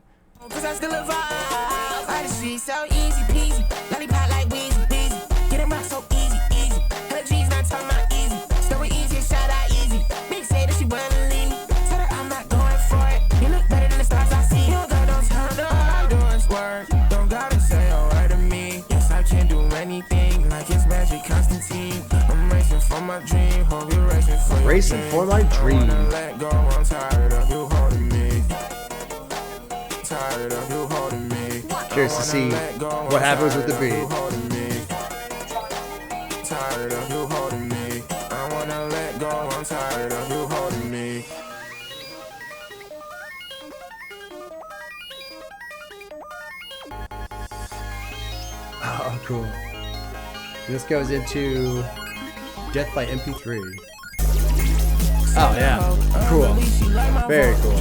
Cause I still evolve. I see so easy peasy, lollipop like Weezy, Weezy. Get 'em rock so easy, easy. Her G's not talking about easy. Story easy, shout out easy. Big say that she wanna leave me. Tell her I'm not going for it. You look better than the stars I see. You girl, don't tell her. All I do is work. Don't gotta say a word to me. Yes, I can do anything like it's Magic Constantine. I'm racing for my dream. Hope you're racing for your Racing dream. for my dream. I wanna let go. I'm tired of you holding me. Tired of you holding me. Curious to see what happens with the beat. Tired of you holding me. I wanna let go. I'm tired of you holding me. Oh, cool. This goes into Death by MP3. Oh, yeah. Cool. Very cool.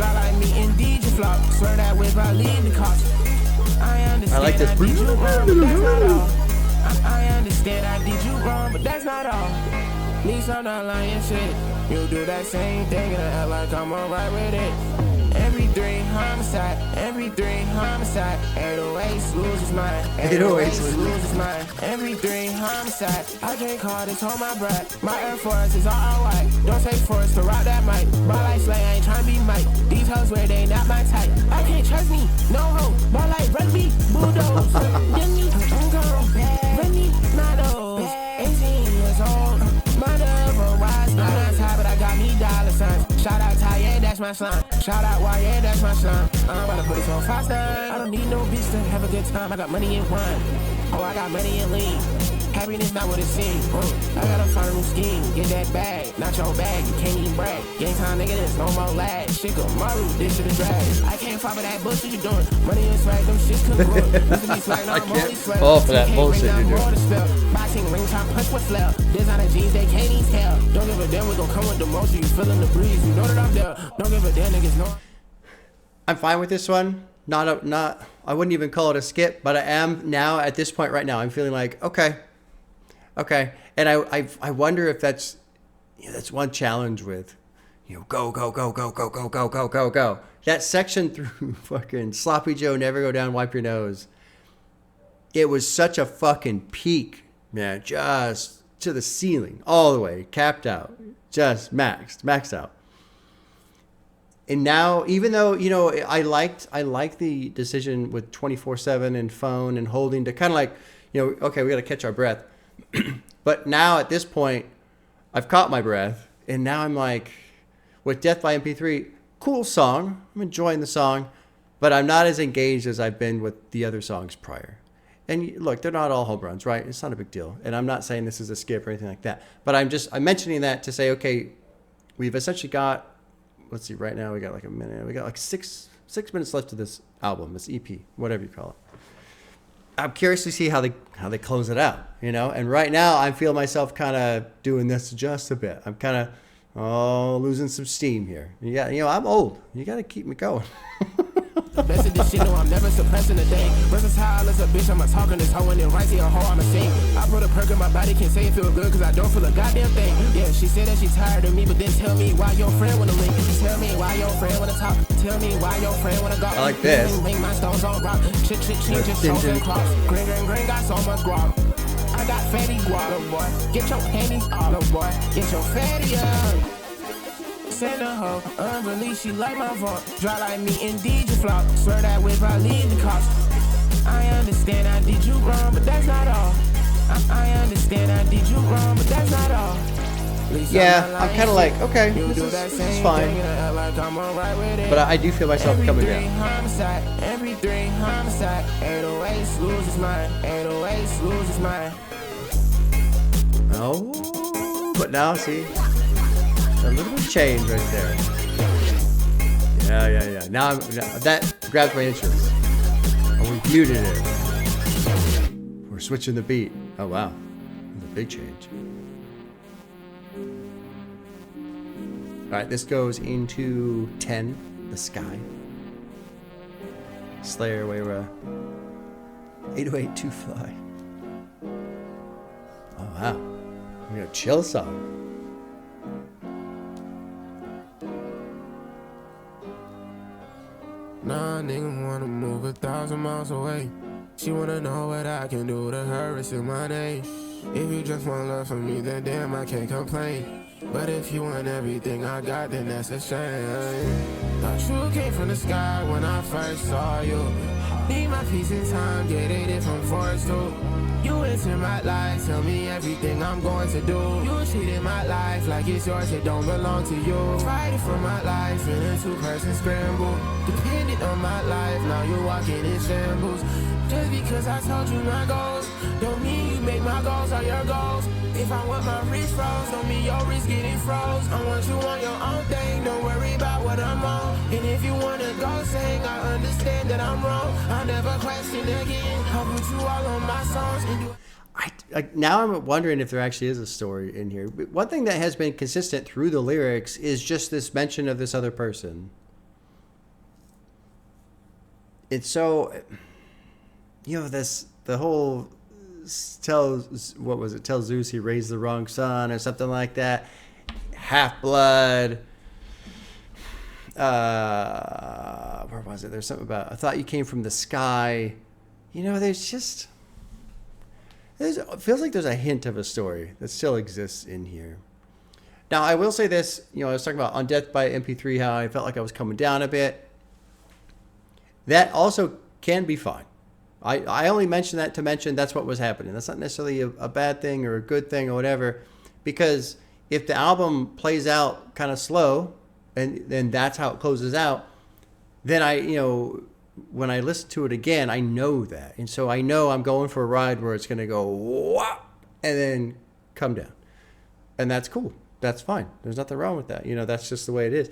I like this. I understand I did you wrong, but that's not all. At least I'm not lying shit. You do that same thing and I act like I'm alright with it. Every three homicide, 808 loses mine. 808 loses mine. Every three homicide, I can't call this hold my breath. My Air Force is all white. Don't take force to rock that mic. Ball like Slayr, I ain't tryna be Mike. These hoes where they not my type. I can't trust me, no hope. Ball like rugby, bulldoze. I'm gone bad. Run me, my nose. 18 years old. My love, wise, not on top, but I got me dollar signs. Shout out Ty, yeah, that's my slime. Shout out Y, yeah, that's my slime. I'm about to put this on faster. I don't need no bitch to have a good time. I got money in wine. Oh, I got money in lean. Happiness not what it seems. I gotta find a new scheme. Get that bag, not your bag. You can't even brag. Game time, nigga, there's no more lag. Shit go Maru, this shit is drag. I can't fall for that bullshit you doing. Money and swag, them shit could grow. Used to be swag, now I'm only swag. Fall for that bullshit you do. Boxing ring, trying to punch with flair. Designer jeans, they can't even tell. Don't give a damn, we gon' come with the motion. You feeling the breeze, you know that I'm there. Don't give a damn, niggas know. I'm fine with this one. I wouldn't even call it a skip, but I am now at this point right now. I'm feeling like, okay. And I wonder if that's one challenge with, go. That section through fucking Sloppy Joe, Never Go Down, Wipe Your Nose. It was such a fucking peak, man. Just to the ceiling, all the way, capped out, just maxed out. And now, even though, I liked the decision with 24/7 and phone and holding to kind of like, okay, we got to catch our breath. But now at this point, I've caught my breath. And now I'm like, with Death by MP3, cool song. I'm enjoying the song. But I'm not as engaged as I've been with the other songs prior. And look, they're not all home runs, right? It's not a big deal. And I'm not saying this is a skip or anything like that. But I'm mentioning that to say, okay, we've essentially got, let's see, right now we got like a minute. We got like six minutes left of this album, this EP, whatever you call it. I'm curious to see how they close it out, And right now I feel myself kind of doing this just a bit. I'm kind of losing some steam here. I'm old. You got to keep me going. Best of this shit, no, I'm never suppressing a thing. Versatile as a bitch, I'm a talking this hoe and then right to your hoe, I'm a sing. I put a perk in my body, can't say it feel good cause I don't feel a goddamn thing. Yeah, she said that she's tired of me, but then tell me why your friend wanna link. Tell me why your friend wanna talk. Tell me why your friend wanna go. I like this. Ring my stones on rock. Chick, just toes and cross. Green, got so much guap. I got fatty guap, little boy. Get your panties off, little boy. Get your fatty up. Send a hoe, unreleased, she like my voice. Dry like me, indeed you flop. Swear that way probably lead the cops. I understand I did you wrong, but that's not all. I understand I did you wrong, but that's not all. Yeah, I'm kind of like, okay, this is fine. But I do feel myself coming down. Every three homicide, 808 loses mine, 808 loses mine. Oh, but now see. A little bit of change right there. Yeah. Now that grabs my interest. Oh, we muted it. We're switching the beat. Oh wow, that's a big change. All right, this goes into 10, The Sky. Slayr, Wayra. 808 to Fly. Oh wow, we got a chill song. Nah, nigga wanna move 1,000 miles away. She wanna know what I can do to her, it's in my name. If you just want love from me, then damn, I can't complain. But if you want everything I got, then that's a shame. Thought you came from the sky when I first saw you. Need my peace and time, get a different force too. You enter my life, tell me everything I'm going to do. You treated my life like it's yours, it don't belong to you. Fighting for my life in a two-person scramble. Dependent on my life, now you're walking in shambles. Just because I told you my goals, don't mean you make my goals all your goals. If I want my wrist froze, don't mean your wrist getting froze. I want you on your own thing, don't worry about what I'm on. And if you wanna go sing, I understand that I'm wrong. I never question again, I'll put you all on my songs and do. Now I'm wondering if there actually is a story in here. But one thing that has been consistent through the lyrics is just this mention of this other person. It's so, the whole tell Zeus he raised the wrong son or something like that. Half-blood. Where was it? There's something about, I thought you came from the sky. There's just, it feels like there's a hint of a story that still exists in here. Now, I will say this, I was talking about on Death by MP3, how I felt like I was coming down a bit. That also can be fine. I only mention that to mention that's what was happening. That's not necessarily a bad thing or a good thing or whatever, because if the album plays out kind of slow and then that's how it closes out, then when I listen to it again, I know that. And so I know I'm going for a ride where it's going to go whop, and then come down. And that's cool. That's fine. There's nothing wrong with that. That's just the way it is.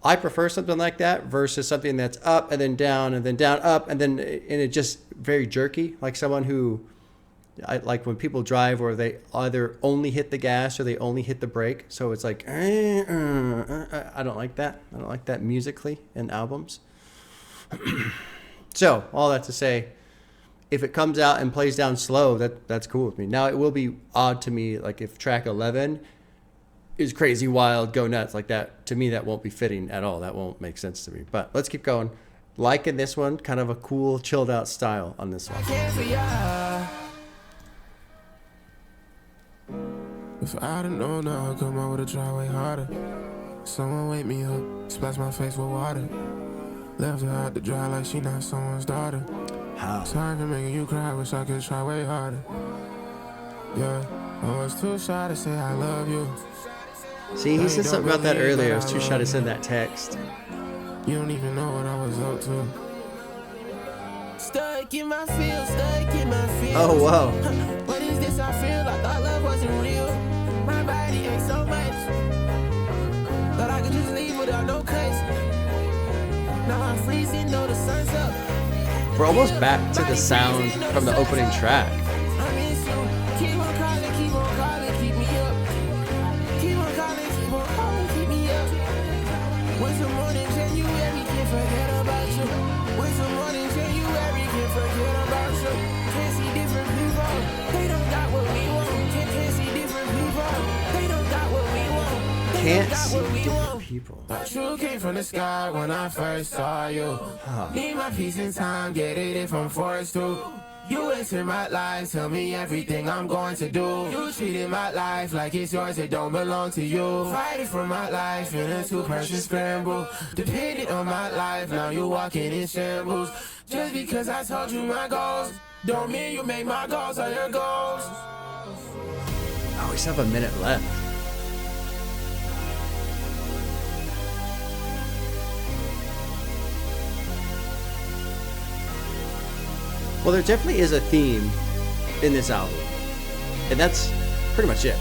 I prefer something like that versus something that's up and then down, up, and it just very jerky. Like someone who, like when people drive where they either only hit the gas or they only hit the brake. So it's like, I don't like that. I don't like that musically in albums. So all that to say, if it comes out and plays down slow, that's cool with me. Now it will be odd to me, like if track 11 is crazy, wild, go nuts like that. To me, that won't be fitting at all. That won't make sense to me. But let's keep going. Liking this one, kind of a cool, chilled out style on this one. If I'd have known now, I'd come out with a try way harder. Someone wake me up, splash my face with water. Left her out to dry like she not someone's daughter. How? Sorry for making you cry, wish I could try way harder. Yeah, I was too shy to say I love you. See, he said something about that earlier. I was too shy to send that text. You don't even know what I was up to. Stuck in my field, stuck in my field. Oh, wow. What is this I feel? I thought love wasn't real. My body ain't so much. Thought I could just leave without no cuts. Now I'm freezing, though the sun's up. We're almost back to the sound from the opening track. I miss you. Keep on calling, keep me up. Keep on calling, keep me up. When some morning January can forget about you. When some morning January can forget about you. Can't see different people. They don't got what we want. Can't see different people. They don't got what we want. Can't see different people. But you came from the sky when I first saw you. Need my peace and time, get it if I'm forced to. You enter my life, tell me everything I'm going to do. You treated my life like it's yours, it don't belong to you. Fighting for my life in a two-person scramble. Dependent on my life, now you walking in shambles. Just because I told you my goals, don't mean you make my goals all your goals. Oh, we still have a minute left. Well, there definitely is a theme in this album. And that's pretty much it,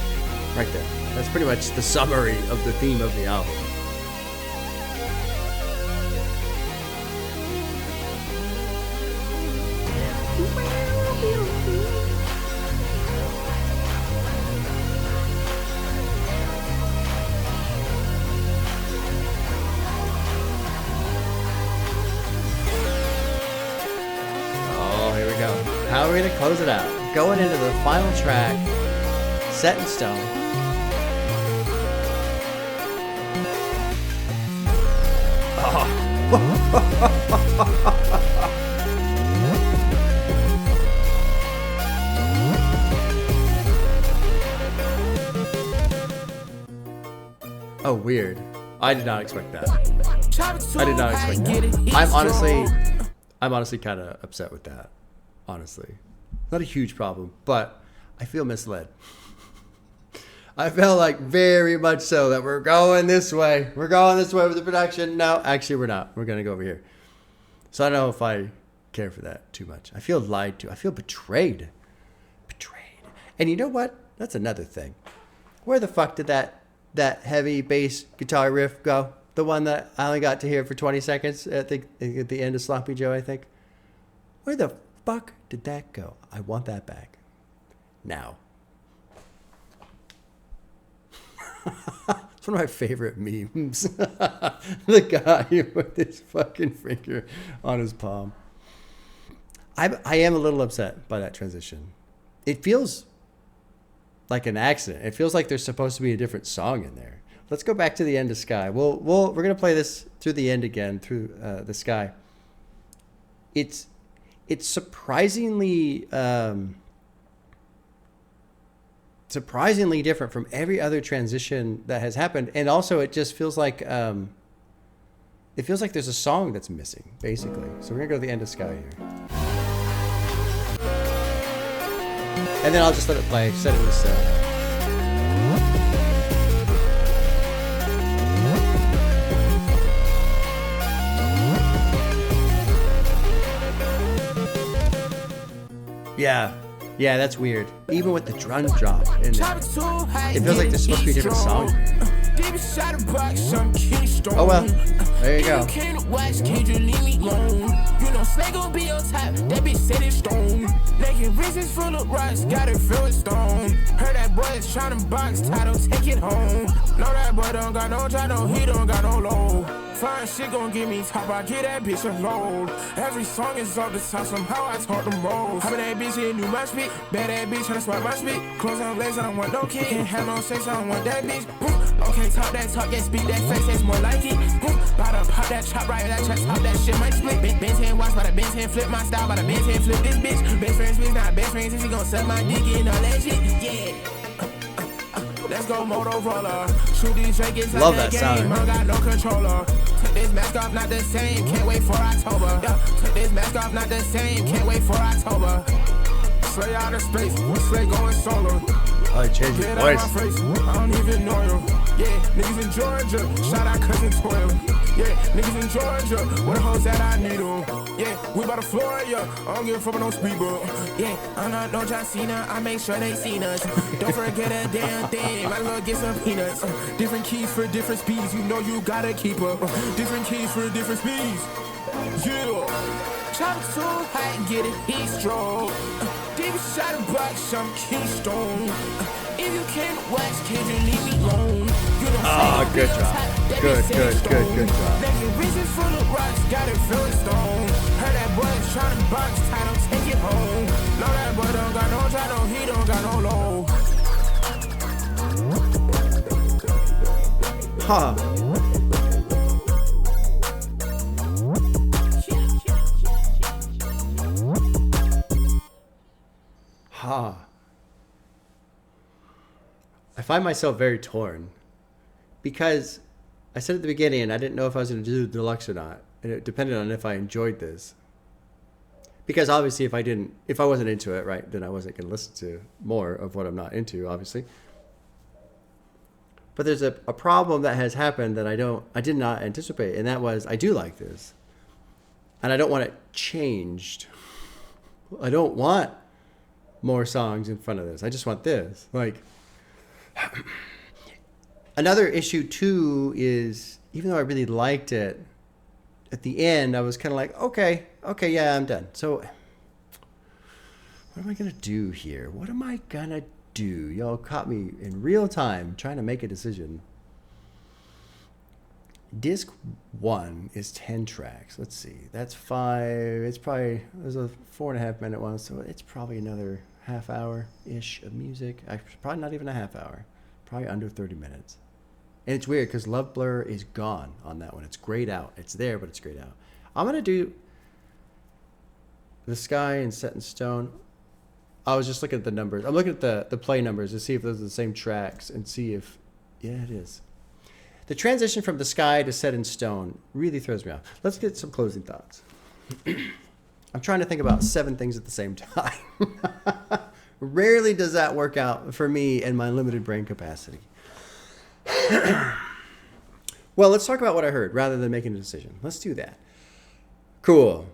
right there. That's pretty much the summary of the theme of the album. How are we going to close it out? Going into the final track, Set in Stone. Oh. Oh, weird. I did not expect that. I did not expect that. I'm honestly kind of upset with that. Honestly, not a huge problem, but I feel misled. I felt like very much so that we're going this way. We're going this way with the production. No, actually we're not. We're going to go over here. So I don't know if I care for that too much. I feel lied to. I feel betrayed. Betrayed. And you know what? That's another thing. Where the fuck did that heavy bass guitar riff go? The one that I only got to hear for 20 seconds at the end of Sloppy Joe, I think. Where the fuck did that go? I want that back. Now. It's one of my favorite memes. The guy with his fucking finger on his palm. I am a little upset by that transition. It feels like an accident. It feels like there's supposed to be a different song in there. Let's go back to the end of Sky. We're gonna play this through the end again, through the Sky. It's surprisingly different from every other transition that has happened, and also it just feels like there's a song that's missing, basically. So we're gonna go to the end of Sky here, and then I'll just let it play. Set it as Yeah, Yeah, that's weird. Even with the drum drop in there, it feels like there's supposed to be a different song. Oh well, there you go. You know, Slayr gon' be your type, that bitch set in stone. Naked wrists full of rocks, got it filled with stone. Heard that boy is tryna box, title, take it home. Know that boy don't got no job, no, he don't got no low. Fine shit gon' give me top, I get that bitch a load. Every song is off the top, somehow I talk the most. Hoppin' that bitch in new my speak, bad that bitch tryna swap my speak. Close on legs, I don't want no kid, can't have no sex, I don't want that bitch. Okay, talk, yeah, speak that face, that's more like it. Bout to pop that chop right, that chest, top that shit might split. Bench hand watch, by the bench hand flip my style, by the bench hand flip this bitch. Best friends, bitch, not best friends, she gon' suck my dick in all that shit, yeah. Let's go Motorola. Shoot these Drake, love that sound. I got no controller. Took this mask off, not the same. Can't wait for October. Yeah, took this mask off, not the same. Can't wait for October. Slay out of space. Slayr going solo. Oh, he changed his voice. I don't even know you. Yeah, niggas in Georgia. Shout out cousin 12. Yeah, niggas in Georgia. Where the hoes at? I need them. Yeah, we bout to floor ya. I don't give a fuck about no speed, bro. Yeah, I'm not no John Cena. I make sure they seen us. Don't forget a damn thing. Might as well get some peanuts. Different keys for different speeds. You know you gotta keep up. Different keys for different speeds. Yeah. Chop too high, get it heat stroke. Deep shot a box, I'm keystone. If you can't wax, can you leave me alone? Oh, good job. Good job. Naked wrists full of rocks, got it filled with stone. Heard that boy is tryna box, title, take it home. Know that boy don't got no job, no, he don't got no low. Huh. I find myself very torn because I said at the beginning I didn't know if I was going to do the deluxe or not, and it depended on if I enjoyed this. Because obviously if I wasn't into it, right, then I wasn't going to listen to more of what I'm not into, obviously. But there's a problem that has happened that I did not anticipate, and that was I do like this, and I don't want it changed. I don't want more songs in front of this. I just want this. Like, another issue too is, even though I really liked it, at the end I was kind of like, okay, yeah, I'm done. So what am I gonna do here? What am I gonna do? Y'all caught me in real time trying to make a decision. Disc 1 is 10 tracks. Let's see. That's 5. It's probably, there's a 4.5 minute one, so it's probably another half hour-ish of music. Probably not even a half hour. Probably under 30 minutes. And it's weird because Love Blur is gone on that one. It's grayed out. It's there, but it's grayed out. I'm going to do The Sky and Set in Stone. I was just looking at the numbers. I'm looking at the play numbers to see if those are the same tracks and see if, yeah, it is. The transition from The Sky to Set in Stone really throws me off. Let's get some closing thoughts. I'm trying to think about 7 things at the same time. Rarely does that work out for me and my limited brain capacity. Well, let's talk about what I heard rather than making a decision. Let's do that. Cool.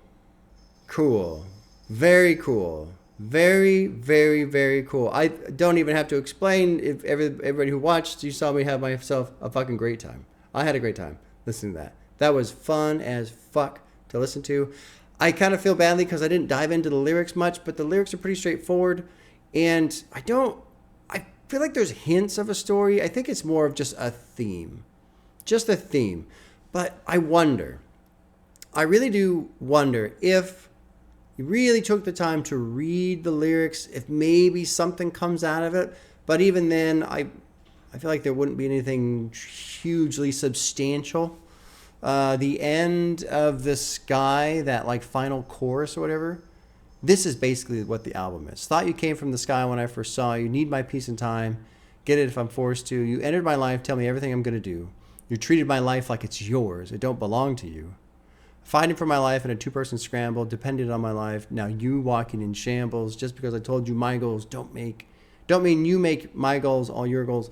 Very cool. Very, very, very cool. I don't even have to explain. If everybody who watched, you saw me have myself a fucking great time. I had a great time listening to that. That was fun as fuck to listen to. I kind of feel badly because I didn't dive into the lyrics much, but the lyrics are pretty straightforward. And I feel like there's hints of a story. I think it's more of just a theme. Just a theme. But I really do wonder if you really took the time to read the lyrics, if maybe something comes out of it. But even then, I feel like there wouldn't be anything hugely substantial. The end of The Sky, that like final chorus or whatever, this is basically what the album is. Thought you came from the sky when I first saw you. Need my peace and time. Get it if I'm forced to. You entered my life. Tell me everything I'm going to do. You treated my life like it's yours. It don't belong to you. Fighting for my life in a 2-person scramble, depended on my life. Now you walking in shambles. Just because I told you my goals don't mean you make my goals all your goals.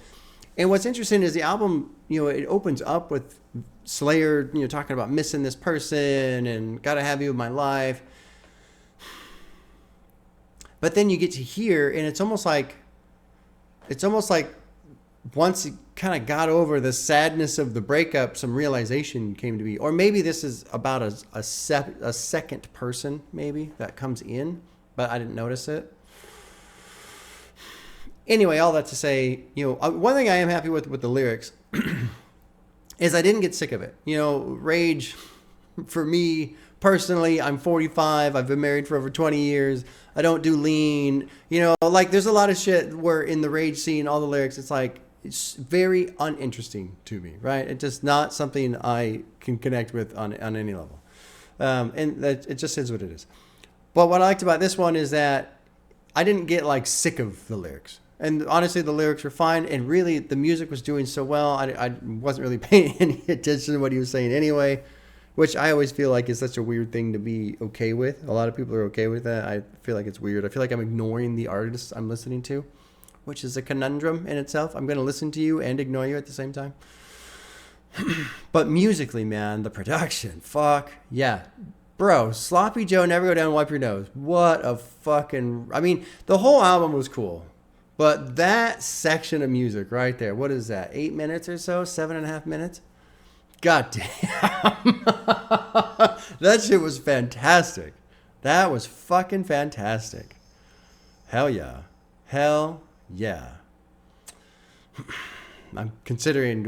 And what's interesting is the album, it opens up with Slayr, talking about missing this person and gotta have you in my life. But then you get to hear, and it's almost like once you kind of got over the sadness of the breakup, some realization came to be. Or maybe this is about a second person, maybe, that comes in, but I didn't notice it. Anyway, all that to say, one thing I am happy with the lyrics is I didn't get sick of it. Rage, for me personally, I'm 45. I've been married for over 20 years. I don't do lean. There's a lot of shit where in the Rage scene, all the lyrics, it's very uninteresting to me, right? It's just not something I can connect with on any level. And that it just is what it is. But what I liked about this one is that I didn't get sick of the lyrics. And honestly, the lyrics were fine. And really, the music was doing so well. I wasn't really paying any attention to what he was saying anyway, which I always feel like is such a weird thing to be okay with. A lot of people are okay with that. I feel like it's weird. I feel like I'm ignoring the artists I'm listening to, which is a conundrum in itself. I'm going to listen to you and ignore you at the same time. But musically, man, the production, fuck yeah. Bro, Sloppy Joe, Never Go Down and Wipe Your Nose. What a fucking... the whole album was cool. But that section of music right there, what is that? 8 minutes or so? 7.5 minutes? God damn. That shit was fantastic. That was fucking fantastic. Hell yeah. Hell yeah. I'm considering,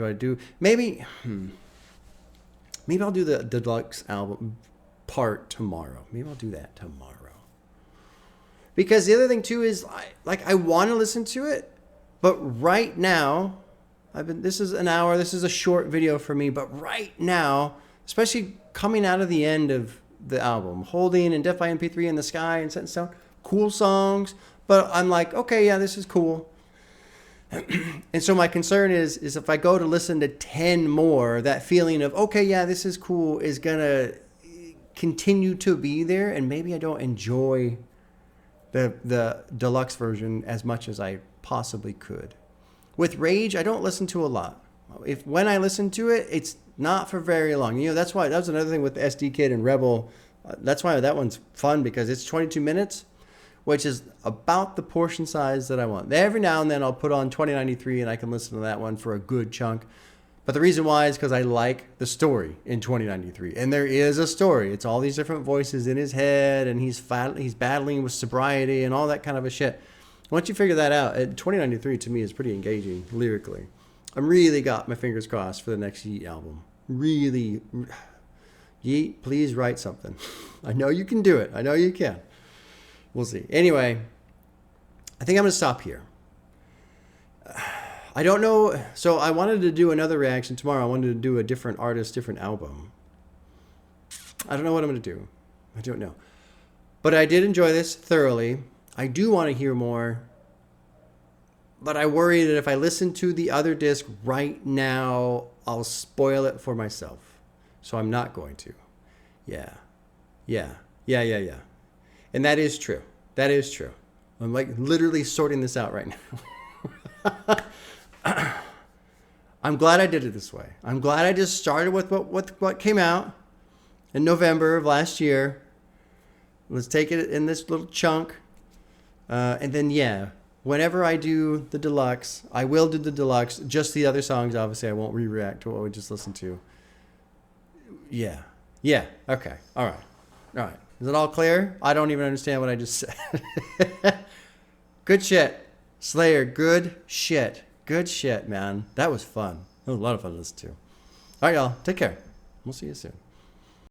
maybe I'll do the deluxe album part tomorrow. Maybe I'll do that tomorrow. Because the other thing too is I want to listen to it, but right now, this is an hour, this is a short video for me, but right now, especially coming out of the end of the album, Holding and Death by MP3 in the Sky and Set in Stone, cool songs, but I'm like, okay, yeah, this is cool. And so my concern is if I go to listen to 10 more, that feeling of, okay, yeah, this is cool, is going to continue to be there, and maybe I don't enjoy the deluxe version as much as I possibly could. With Rage, I don't listen to a lot. When I listen to it, it's not for very long. That's why, that was another thing with SD Kid and Rebel. That's why that one's fun, because it's 22 minutes, which is about the portion size that I want. Every now and then I'll put on 2093 and I can listen to that one for a good chunk. But the reason why is because I like the story in 2093. And there is a story. It's all these different voices in his head, and he's battling with sobriety and all that kind of a shit. Once you figure that out, 2093 to me is pretty engaging lyrically. I'm really got my fingers crossed for the next Yeet album. Really. Yeet, please write something. I know you can do it. I know you can. We'll see. Anyway, I think I'm going to stop here. I don't know. So I wanted to do another reaction tomorrow. I wanted to do a different artist, different album. I don't know what I'm going to do. I don't know. But I did enjoy this thoroughly. I do want to hear more. But I worry that if I listen to the other disc right now, I'll spoil it for myself. So I'm not going to. Yeah. And that is true. That is true. I'm literally sorting this out right now. I'm glad I did it this way. I'm glad I just started with what came out in November of last year. Let's take it in this little chunk. And then, whenever I do the deluxe, I will do the deluxe. Just the other songs, obviously, I won't re-react to what we just listened to. Yeah. Okay. All right. Is it all clear? I don't even understand what I just said. Good shit. Slayr, good shit. Good shit, man. That was fun. That was a lot of fun to listen to. All right, y'all. Take care. We'll see you soon.